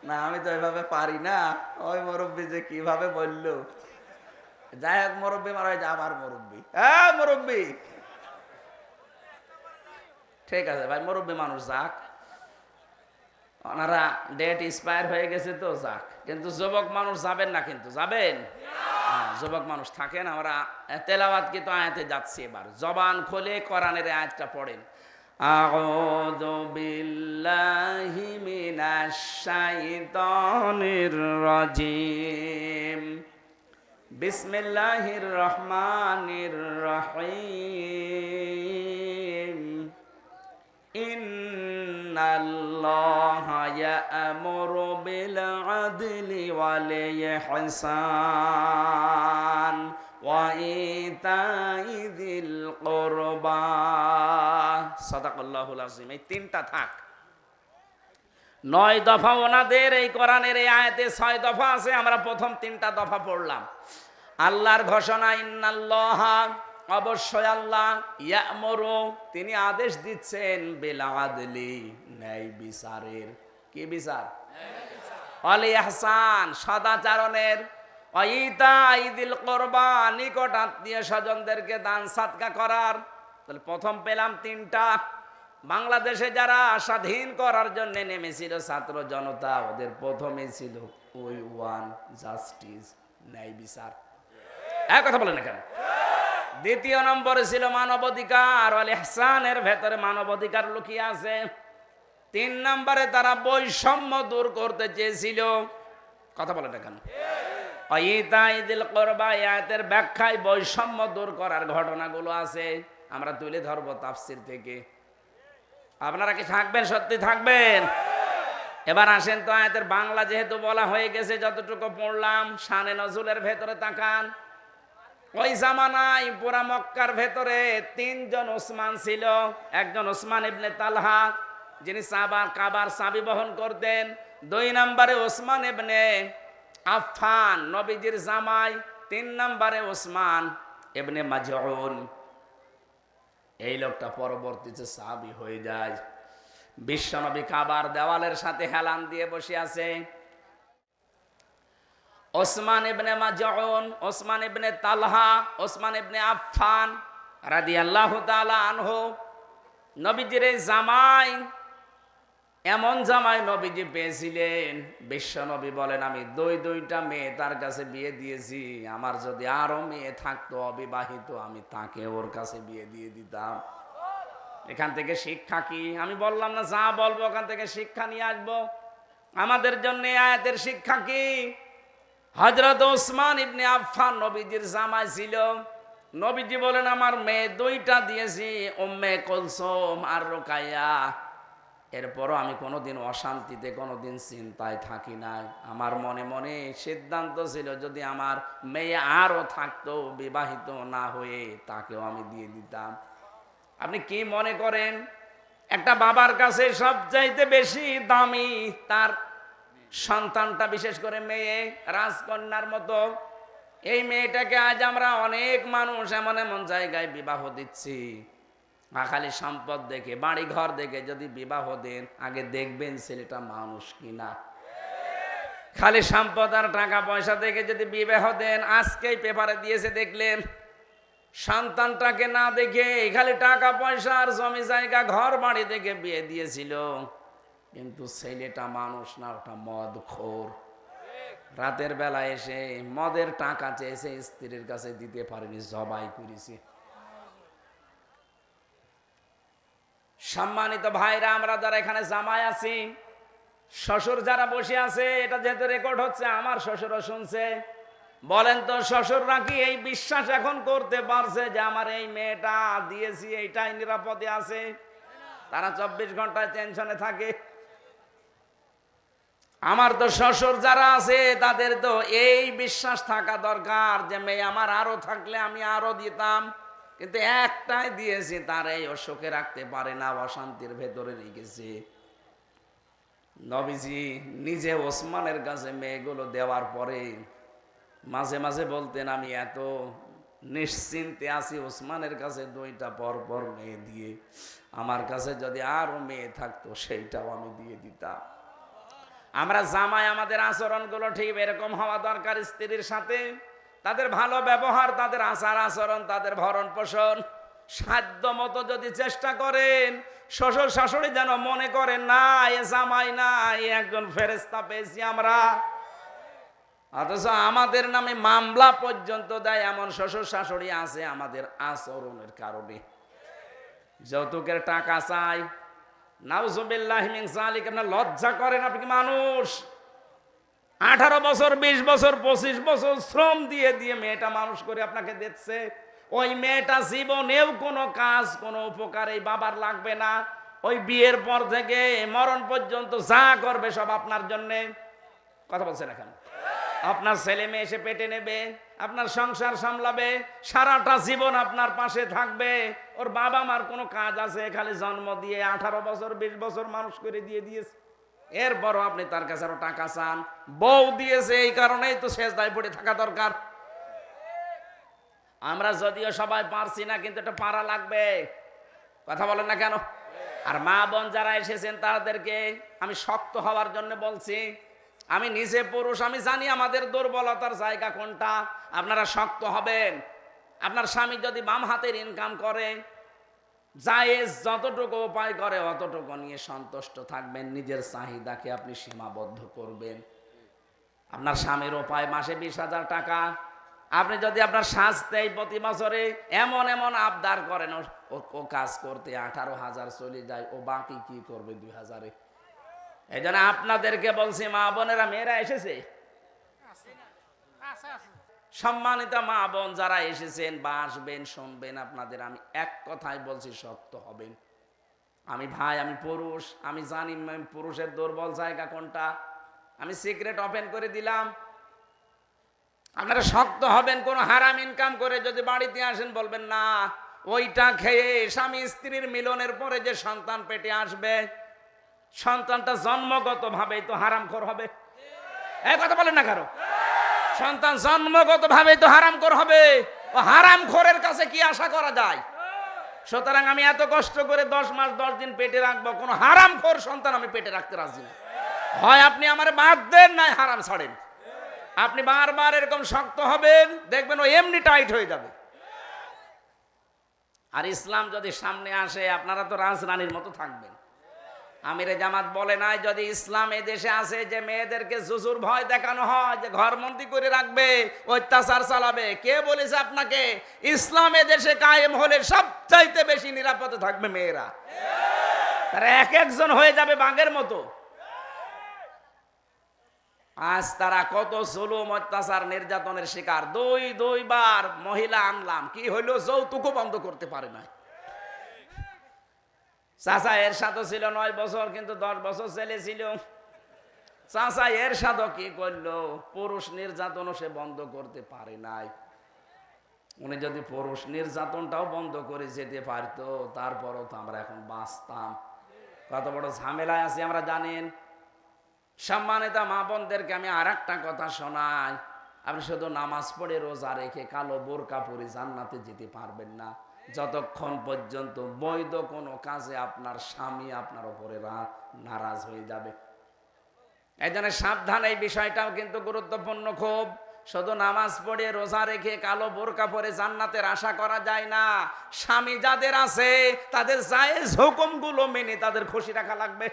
[SPEAKER 1] না, আমি তো এভাবে পারি না। ওই মুরব্বী যে কিভাবে বললো। যাই হোক, মুরব্বী মারা হয়, আবার মুরব্বী। হ্যাঁ মুরব্বী, ঠিক আছে ভাই, মুরব্বী মানুষ যাক, ওনারা ডেট এক্সপায়ার হয়ে গেছে তো যাক, কিন্তু যুবক মানুষ যাবেন না, কিন্তু যাবেন। যুবক মানুষ থাকেন। আমরা তেলাওয়াত কিন্তু আয়াতে যাচ্ছি, এবার জবান খুলে কোরআনের আয়াতটা পড়েন। আউযু বিল্লাহি মিনাশ শাইতানির রাজিম, বিসমিল্লাহির রহমানির রহিম, ইন্নাল্লাহা ইয়া'মুরু বিল আদলি ওয়াল ইহসান ওয়া ইতাই যিল কুরবা। সাদাকাল্লাহুল আযীম। এই 3টা থাক। 9 দফা ওনাদের এই কোরআনের এই আয়াতে 6 দফা আছে। আমরা প্রথম 3টা দফা পড়লাম। আল্লাহর ঘোষণা, ইন্নাল্লাহা, অবশ্যই আল্লাহ, ইয়া'মুরু, তিনি আদেশ দিচ্ছেন, বিল আদলি, ন্যায় বিচারের। কি বিচার? ওয়াল ইহসান, সদাচরণের, ওয়া ইতাইদিল কুরবা, নিকট আত্মীয় স্বজনদেরকে দান সাদকা করার। তাহলে প্রথম পেলাম তিনটা। বাংলাদেশে যারা স্বাধীন করার জন্য নেমেছিল ছাত্র জনতা, ওদের প্রথমে ছিল ওই ওয়ান, জাস্টিস, ন্যায় বিচার। এক কথা বলেন এখানে। দ্বিতীয় নম্বরে ছিল মানবাধিকার, ওয়াল ইহসানের ভেতরে মানবাধিকার লুকিয়ে আছে। 3 নম্বরে তারা বৈষম্য দূর করতে চেয়েছিল। কথা বলেন এখানে। ইতাইদিল কুরবা, আয়াতের ব্যাখ্যায় বৈষম্য দূর করার ঘটনাগুলো আছে, আমরা তুলে ধরবো তাফসীর থেকে। আপনারা কি থাকবেন? সত্যি থাকবেন? এবার আসেন তো, আয়াতের বাংলা যেহেতু বলা হয়ে গেছে, যতটুকু পড়লাম, শানে নজুলের ভেতরে তাকান। ওই জামানায় পুরা মক্কার ভেতরে 3 জন ওসমান ছিল। একজন ওসমান ইবনে তালহা, যিনি কাবার চাবি বহন করতেন। 2 নম্বরে ওসমান ইবনে আফফান, নবীজির জামাই। 3 নম্বরে ওসমান ইবনে মাজউন। এই লোকটা পরবর্তীতে সাহাবী হয়ে যায়। বিশ্বনবী কাবার দেওয়ালের সাথে হেলান দিয়ে বসে আছে। ওসমান ইবনে মাজউন, ওসমান ইবনে তালহা, ওসমান ইবনে আফফান রাদিয়াল্লাহু তাআলা আনহু, নবীজির জামাই। এমন জামাই নবীজি পেয়েছিলেন, বিশ্বনবী বলেন, আমি 2টা মেয়ে তার কাছে বিয়ে দিয়েছি, আমার যদি আরো মেয়ে থাকতো অবিবাহিত, আমি তাকে ওর কাছে বিয়ে দিয়ে দিতাম। এখান থেকে শিক্ষা কি? আমি বললাম না, যা বলবো ওখান থেকে শিক্ষা নিয়ে আসবো। আমাদের জন্য আয়াতের শিক্ষা কি? হযরত ওসমান ইবনে আফফান নবীজির জামাই ছিল। নবীজি বলেন, আমার মেয়ে 2টা দিয়েছি, উম্মে কুলসুম আর রুকাইয়া। এরপরও আমি কোনোদিন অশান্তিতে, কোনোদিন চিন্তায় থাকি নাই। আমার মনে মনে সিদ্ধান্ত ছিল, যদি আমার মেয়ে আরও থাকতো বিবাহিত না হয়ে, তাকেও আমি দিয়ে দিতাম। আপনি কি মনে করেন, একটা বাবার কাছে সবচাইতে বেশি দামি তার সন্তানটা, বিশেষ করে মেয়ে, রাজকন্যার মতো। এই মেয়েটাকে আজ আমরা অনেক মানুষ এমন এমন জায়গায় বিবাহ দিচ্ছি, খালি সম্পদ দেখে, বাড়ি ঘর দেখে যদি বিবাহ দেন, আগে দেখবেন ছেলেটা মানুষ কিনা। খালি সম্পদ আর টাকা পয়সা দেখে যদি বিবাহ দেন, আজকেই পেপারে দিয়েছে দেখলেন, সন্তানটাকে না দেখে খালি টাকা পয়সা আর জমি জায়গা ঘর বাড়ি দেখে বিয়ে দিয়েছিল, কিন্তু ছেলেটা মানুষ না, ওটা মদখোর। রাতের বেলা এসে মদের টাকা চেয়েছে, স্ত্রীর কাছে দিতে পারেনি, জবাই করেছে। সম্মানিত ভাইরা, আমরা যারা এখানে জামাই আছি, শ্বশুর যারা বসে আছে, এটা যেহেতু রেকর্ড হচ্ছে, আমার শ্বশুরও শুনছে। বলেন তো, শ্বশুররা কি এই বিশ্বাস এখন করতে পারছে যে আমার এই মেয়েটা দিয়েছি এইটাই নিরাপদে আছে? তারা 24 ঘন্টায় টেনশনে থাকে। আমার তো শ্বশুর যারা আছে, তাদের তো এই বিশ্বাস থাকা দরকার যে মেয়ে আমার আরো থাকলে আমি আরো দিতাম, কিন্তু একটাই দিয়েছি, তার এই অসুখে রাখতে পারে না, অশান্তির ভেতরে রেখেছে। নবীজি নিজে ওসমানের কাছে মেয়েগুলো দেওয়ার পরে মাঝে মাঝে বলতেন, আমি এত নিশ্চিন্তে আছি ওসমানের কাছে 2টা পর পর মেয়ে দিয়ে, আমার কাছে যদি আরো মেয়ে থাকতো সেইটাও আমি দিয়ে দিতাম। আমরা জামাই, আমাদের আচরণগুলো ঠিক এরকম হওয়া দরকার। স্ত্রীর সাথে তাদের ভালো ব্যবহার, তাদের আচার আচরণ, তাদের ভরণ পোষণ, সাধ্য মতো যদি চেষ্টা করেন, শ্বশুর শাশুড়ি যেন মনে করেন, না এ জামাই না, এ একজন ফেরেশতা পেয়েছি আমরা। অথচ আমাদের নামে মামলা পর্যন্ত দেয় এমন শ্বশুর শাশুড়ি আছে আমাদের আচরণের কারণে। যৌতুকের টাকা চাই, নাউজুবিল্লাহি মিন যালিক। আপনার লজ্জা করেন? আপনি কি মানুষ? 18 বছর, 20 বছর, 25 বছর শ্রম দিয়ে দিয়ে মেয়েটা মানুষ করে আপনাকে দিচ্ছে। ওই মেয়েটা জীবনেও কোনো কাজ, কোনো উপকার এই বাবার লাগবে না। ওই বিয়ের পর থেকে মরণ পর্যন্ত যা করবে সব আপনার জন্যে। কথা বলছেন এখন? আপনার ছেলে মেয়ে এসে পেটে নেবে, আপনার সংসার সামলাবে, সারাটা জীবন আপনার পাশে থাকবে। ওর বাবা মার কোনো কাজ আছে? খালি জন্ম দিয়ে 18 বছর 20 বছর মানুষ করে দিয়ে দিয়েছে। এরপরও আপনি তার কাছে আরো টাকা চান। বউ দিয়েছে, এই কারণেই তো সেজদায় পড়ে থাকা দরকার। আমরা যদিও সবাই পারছি না, কিন্তু এটা পারা লাগবে। কথা বলেন না কেন? আর মা বোন যারা এসেছেন তাদেরকে আমি শক্ত হওয়ার জন্য বলছি। আমি নিজে পুরুষ, আমি জানি আমাদের দুর্বলতার জায়গা কোনটা। আপনারা শক্ত হবেন। আপনার স্বামী যদি বাম হাতের ইনকাম করে, জায়েজ যতটুকু উপায় করে অতটুকু নিয়ে সন্তুষ্ট থাকবেন। নিজের চাহিদাকে আপনি সীমাবদ্ধ করবেন। আপনার স্বামীর উপায় মাসে 20,000 টাকা, আপনি যদি আপনার সাজতেই প্রতি বছরে এমন এমন আবদার করেন, ও কাজ করতে 18,000 চলে যায়, ও বাকি কি করবে 2,000-এ? এই জন্য আপনাদেরকে বলছি, মা বোনেরা, মেয়েরা এসেছে, সম্মানিত মা বোন যারা এসেছেন বা আসবেন, শুনবেন, আপনাদের আমি এক কথাই বলছি, শক্ত হবেন। আমি ভাই, আমি পুরুষ, আমি জানি পুরুষের দুর্বল জায়গা কোনটা। আমি সিক্রেট ওপেন করে দিলাম। আপনারা শক্ত হবেন। কোন হারাম ইনকাম করে যদি বাড়িতে আসেন, বলবেন না ওইটা খেয়ে স্বামী স্ত্রীর মিলনের পরে যে সন্তান পেটে আসবে, সন্তানটা জন্মগত ভাবেই তো হারামখোর হবে। এই কথা বলেন না কারো? সন্তান জন্মগত ভাবেই তো হারামখোর হবে। ও হারামখোরের কাছে কি আশা করা যায়? সুতরাং আমি এত কষ্ট করে 10 মাস 10 দিন পেটে রাখবো, কোন হারামখোর সন্তান আমি পেটে রাখতে রাজি না। হয় আপনি আমার বাদ দেন, নাই হারাম ছাড়েন। আপনি বারবার এরকম শক্ত হবেন, দেখবেন ও এমনি টাইট হয়ে যাবে। আর ইসলাম যদি সামনে আসে, আপনারা তো রাজরানীর মতো থাকবেন। আমিরে জামাত বলে নাই, যদি ইসলাম এই দেশে আসে, যে মেয়েদেরকে জুজুর ভয় দেখানো হয়, যে ঘরবন্দি করে রাখবে, অত্যাচার চালাবে, কে বলেছে আপনাকে? ইসলাম এ দেশে কায়েম হলে সবচাইতে বেশি নিরাপদে থাকবে মেয়েরা। তারা এক একজন হয়ে যাবে বাঘের মতো। আজ তারা কত জুলুম, অত্যাচার, নির্যাতনের শিকার। দুইবার মহিলা আনলাম, কি হইল? যৌতুকও বন্ধ করতে পারে না। চাচা এরশাদও ছিল 9 বছর, কিন্তু 10 বছর ছেলে ছিল। চাচা এরশাদও কি করলো? পুরুষ নির্যাতনও সে বন্ধ করতে পারে নাই। উনি যদি পুরুষ নির্যাতনটাও বন্ধ করে যেতে পারতো, তারপরও তো আমরা এখন বাঁচতাম। কত বড় ঝামেলায় আছি আমরা জানেন। সম্মানিত মা বোনদেরকে আমি আর একটা কথা শোনাই। আপনি শুধু নামাজ পড়ে রোজা রেখে কালো বোরকা পরে জান্নাতে যেতে পারবেন না, যতক্ষণ পর্যন্ত বৈধ কোনো কাজে আপনার স্বামী আপনার উপরে নারাজ হয়ে যাবে। এই জন্য সাবধান, এই বিষয়টাও কিন্তু গুরুত্বপূর্ণ খুব। শুধু নামাজ পড়ে রোজা রেখে কালো বোরকা পরে জান্নাতের আশা করা যায় না। স্বামী যাদের আছে তাদের জায়েজ হুকুমগুলো মেনে তাদের খুশি রাখা লাগবে,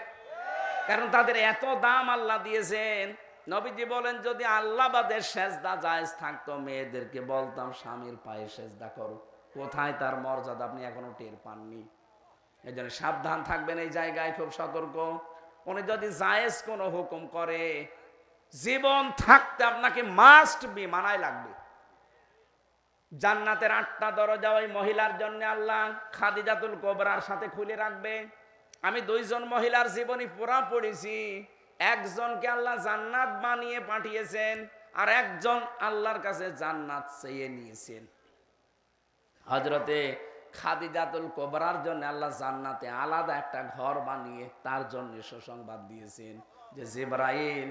[SPEAKER 1] কারণ তাদের এত দাম আল্লাহ দিয়েছেন। নবীজি বলেন, যদি আল্লাহ বাদের সেজদা জায়েজ থাকতো, মেয়েদেরকে বলতাম স্বামীর পায়ে সেজদা করো। কোথায় তার মর্যাদা আপনি এখনো টের পাননি। এই জন্য সাবধান থাকবেন, এই জায়গায় খুব সতর্ক। উনি যদি জায়েজ কোনো হুকুম করে, জীবন থাকতে আপনাকে মাস্ট বি মানায় লাগবে। জান্নাতের 8টা দরজা ওই মহিলার জন্য আল্লাহ খাদিজাতুল কুবরার সাথে খুলে রাখবে। আমি 2 জন মহিলার জীবনী পুরা পড়েছি। একজনকে আল্লাহ জান্নাত বানিয়ে পাঠিয়েছেন, আর একজন আল্লাহর কাছে জান্নাত চেয়ে নিয়েছেন। হযরতে খাদিজাতুল কুবরার জন্য আল্লাহ জান্নাতে আলাদা একটা ঘর বানিয়ে তার জন্য সুসংবাদ দিয়েছেন, যে জিবরাইল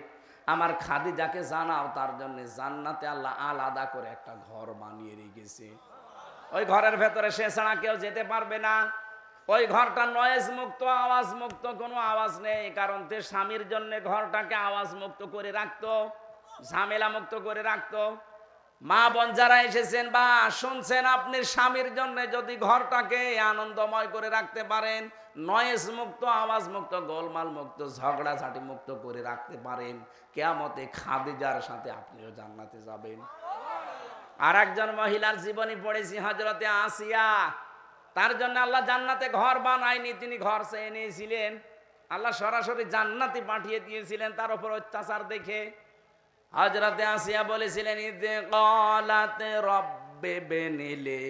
[SPEAKER 1] আমার খাদিজাকে জানাও, তার জন্য জান্নাতে আল্লাহ আলাদা করে একটা ঘর বানিয়ে রেখেছে। ওই ঘরের ভেতরে সে ছাড়া কেউ যেতে পারবে না। ওই ঘরটা নয়েজ মুক্ত, আওয়াজ মুক্ত, কোনো আওয়াজ নেই। কারণ তে স্বামীর জন্য ঘরটাকে আওয়াজ মুক্ত করে রাখতো, ঝামেলা মুক্ত করে রাখতো। মা বোন যারা এসেছেন বা শুনছেন, আপনি স্বামীর জন্য যদি ঘরটাকে আনন্দময় করে রাখতে পারেন, নয়েজ মুক্ত, আওয়াজ মুক্ত, গোলমাল মুক্ত, ঝগড়াঝাটি মুক্ত করে রাখতে পারেন, কিয়ামতে খাদিজার সাথে আপনিও জান্নাতে যাবেন। আর একজন মহিলার জীবনী পড়েছি, হযরতে আসিয়া। তার জন্য আল্লাহ জান্নাতে ঘর বানায়নি, তিনি ঘর চেয়ে নিয়েছিলেন। আল্লাহ সরাসরি জান্নাতে পাঠিয়ে দিয়েছিলেন তার উপর অত্যাচার দেখে। হযরতে আসিয়া বলেছিলেন, ইদে ক্বালাত রব্বি বিনিলি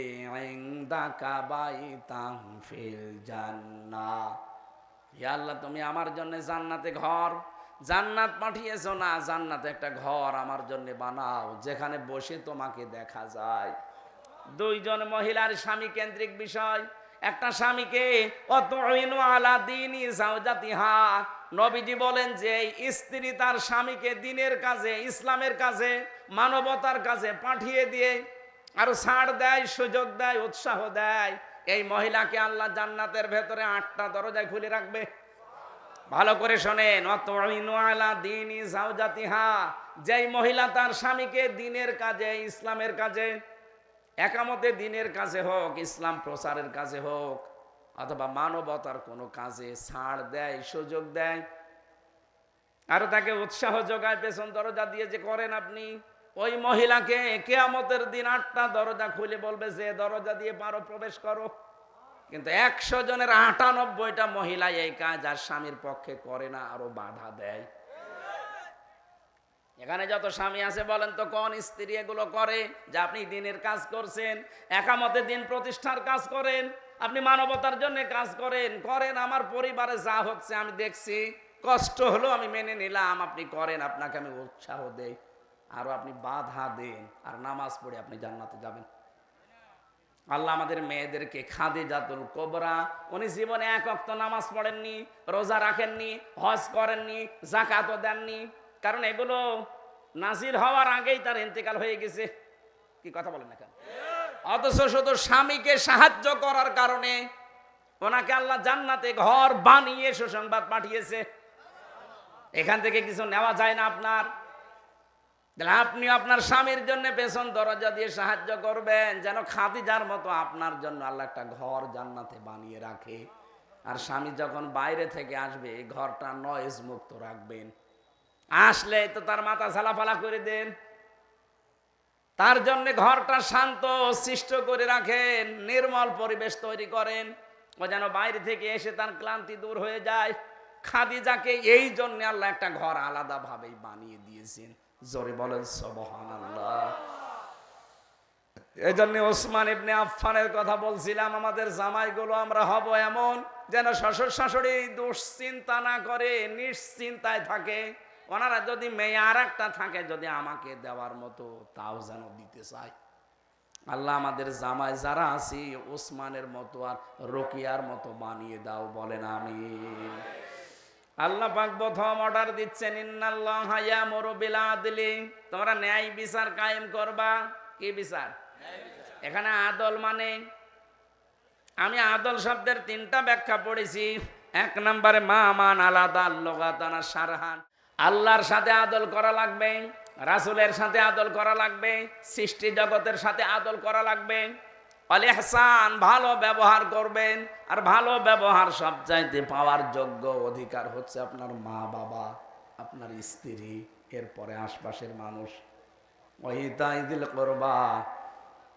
[SPEAKER 1] ইনদাকা বাইতান ফিল জান্নাহ। হে আল্লাহ, তুমি আমার জন্য জান্নাতে ঘর, জান্নাত পাঠিয়েছো না, জান্নাতে একটা ঘর আমার জন্য বানাও, যেখানে বসে তোমাকে দেখা যায়। 2 জন মহিলার স্বামী কেন্দ্রিক বিষয়। একটা স্বামীকে অতুইনু আলা দীনি যাওজাতিহা। নবীজি বলেন যে স্ত্রী তার স্বামীকে দ্বীনের কাজে, ইসলামের কাজে, মানবতার কাজে পাঠিয়ে দিয়ে আরো ছাড় দেয়, সুযোগ দেয়, উৎসাহ দেয়। এই মহিলাকে আল্লাহ জান্নাতের ভেতরে 8টা দরজায় খুলে রাখবে। ভালো করে শোনেন, অতইনু আলা দীনি যাওজাতিহা, যেই মহিলা তার স্বামীকে দ্বীনের কাজে, ইসলামের কাজে, একামতে দ্বীনের কাজে হোক, ইসলাম প্রচারের কাজে হোক, অথবা মানবতার কোনো কাজে ছাড় দেয়, সুযোগ দেয়, আর তাকে উৎসাহ যোগায় পেছন দরজা দিয়ে যে করেন আপনি, ওই মহিলাকে কিয়ামতের দিন 8টা দরজা খুলে বলবে যে দরজা দিয়ে পারো প্রবেশ করো। কিন্তু 100 জনের 98টা মহিলা এই কাজ আর স্বামীর পক্ষে করে না, আরো বাধা দেয়। এখানে যত স্বামী আছে বলেন তো কোন স্ত্রী এগুলো করে? যে আপনি দিনের কাজ করছেন, একামতে দিন প্রতিষ্ঠার কাজ করেন, আপনি মানবতার জন্য কাজ করেন, আমার পরিবারে যা হচ্ছে আমি দেখছি, কষ্ট হলো আমি মেনে নিলাম, আপনি করেন, আপনাকে আমি উৎসাহ দেই, আরো আপনি বাধা দেন, আর নামাজ পড়ে আপনি জান্নাতে যাবেন। আল্লাহ আমাদের মেয়েদেরকে খাদিজাতুল কুবরা, উনি জীবনে 1 ওয়াক্ত নামাজ পড়েননি, রোজা রাখেননি, হজ করেননি, যাকাতও দেননি, কারণ এগুলো নাজির হওয়ার আগেই তার ইন্তেকাল হয়ে গেছে। কি কথা বলেন না কেন? অথচ শুধু স্বামীকে সাহায্য করার কারণে ওনাকে আল্লাহ জান্নাতে ঘর বানিয়ে সুসংবাদ পাঠিয়েছে। এখান থেকে কিছু নেওয়া যায় না আপনার? আপনি আপনার স্বামীর জন্য পেছন দরজা দিয়ে সাহায্য করবেন, যেন খাদিজার মতো আপনার জন্য আল্লাহ একটা ঘর জান্নাতে বানিয়ে রাখে। আর স্বামী যখন বাইরে থেকে আসবে, এই ঘরটা নয়েজ মুক্ত রাখবেন। আসলে তো তার মাথা ঝালাফালা করে দেন, তার জন্য ঘরটা শান্ত সৃষ্ট করে রাখেন, নির্মল পরিবেশ তৈরি করেন, ও যেন বাইরে থেকে এসে তার ক্লান্তি দূর হয়ে যায়। খাদিজাকে এই জন্য আল্লাহ একটা ঘর আলাদা ভাবেই বানিয়ে দিয়েছেন। জোরে বলেন সুবহানাল্লাহ। এই জন্য ওসমান ইবনে আফফানের কথা বলছিলাম, আমাদের জামাইগুলো আমরা হব এমন যেন শ্বশুর শাশুড়ি দুশ্চিন্তা না করে, নিশ্চিন্তায় থাকে। ওনারা যদি মেয়ে আর একটা থাকে, যদি আমাকে দেওয়ার মতো, তাও যেন দিতে চায়। আল্লাহ আমাদের জামাই যারা আছি ওসমানের মতো আর রোকিয়ার মতো বানিয়ে দাও, বলেন আমিন। আল্লাহ পাক প্রথম অর্ডার দিচ্ছেন, ইন্নাল্লাহা ইয়ামুরু বিল আদলি, তোমরা ন্যায় বিচার কায়েম করবা। কি বিচার? এখানে আদল মানে, আমি আদল শব্দের 3টা ব্যাখ্যা পড়েছি। 1 নম্বরে মা মান আলাদা লুগাতান শারহান, আল্লাহর সাথে আদল করা লাগবে, রাসূলের সাথে আদল করা লাগবে, সৃষ্টি জগতের সাথে আদল করা লাগবে। আল ইহসান, ভালো ব্যবহার করবেন, আর ভালো ব্যবহার সবচাইতে পাওয়ার যোগ্য অধিকার হচ্ছে আপনার মা বাবা, আপনার স্ত্রী, এরপরে আশপাশের মানুষ। ওয়াইতাইযিল কুরবা,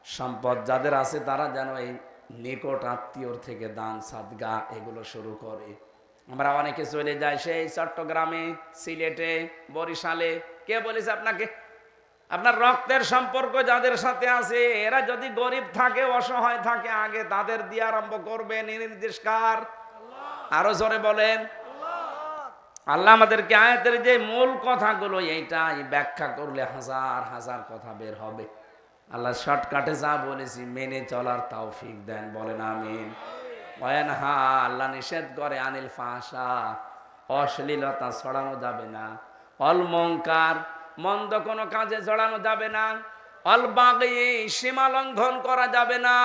[SPEAKER 1] সম্পদ যাদের আছে তারা যেন এই নিকট আত্মীয়র থেকে দান সাদগা এগুলো শুরু করে। আমরা অনেকে চলে যাই সেই চট্টগ্রামে, সিলেটে, বরিশালে। কে বলেছে আপনাকে? আপনার রক্তের সম্পর্ক যাদের সাথে আছে, এরা যদি গরিব থাকে, অসহায় থাকে, আগে তাদের দিয়ে আরম্ভ করবেন। নির্দেশকার আরো জোরে বলেন। আল্লাহ আমাদেরকে আয়াতের যে মূল কথাগুলো, এইটাই ব্যাখ্যা করলে হাজার হাজার কথা বের হবে। আল্লাহ শর্টকাটে যা বলেছি মেনে চলার তৌফিক দেন, বলেন আমিন। ওয়ানহা, আল্লাহ নিষেধ করে আনিল ফাহশা, অশ্লীলতা ছড়ানো যাবে না। অল মুনকার, মন্দ কোনো কাজে জড়ানো যাবে না। অল বাগি, সীমা লঙ্ঘন করা যাবে না।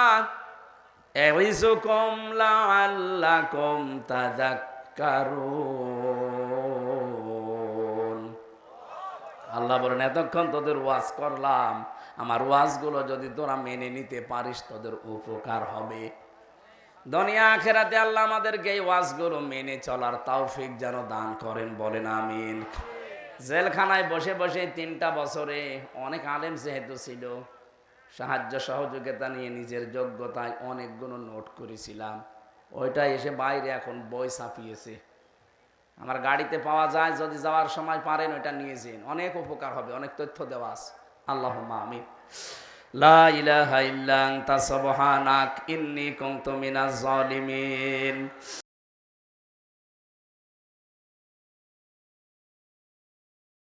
[SPEAKER 1] ইয়াইযুকুম লাআল্লাকুম তাযাক্কারুন, আল্লাহ বলেন এতক্ষণ তোদের ওয়াজ করলাম, আমার ওয়াজগুলো যদি তোরা মেনে নিতে পারিস তোদের উপকার হবে। দুনিয়া আখিরাতে আল্লাহ আমাদেরকে এই ওয়াজগুলো মেনে চলার তৌফিক যেন দান করেন, বলেন আমিন। জেলখানায় বসে বসে 3টা বছরে অনেক আলেম যেহেতু ছিল, সাহায্য সহযোগিতা নিয়ে নিজের যোগ্যতায় অনেকগুলো নোট করেছিলাম। ওইটা এসে বাইরে এখন বই ছাপিয়েছে। আমার গাড়িতে পাওয়া যায়, যদি যাওয়ার সময় পারেন ওইটা নিয়ে যান, অনেক উপকার হবে, অনেক তথ্য দেওয়া আছে। আল্লাহুম্মা আমিন। লা ইলাহা ইল্লা আনতা সুবহানাক ইন্নী কুনতু মিনাজ জালিমিন।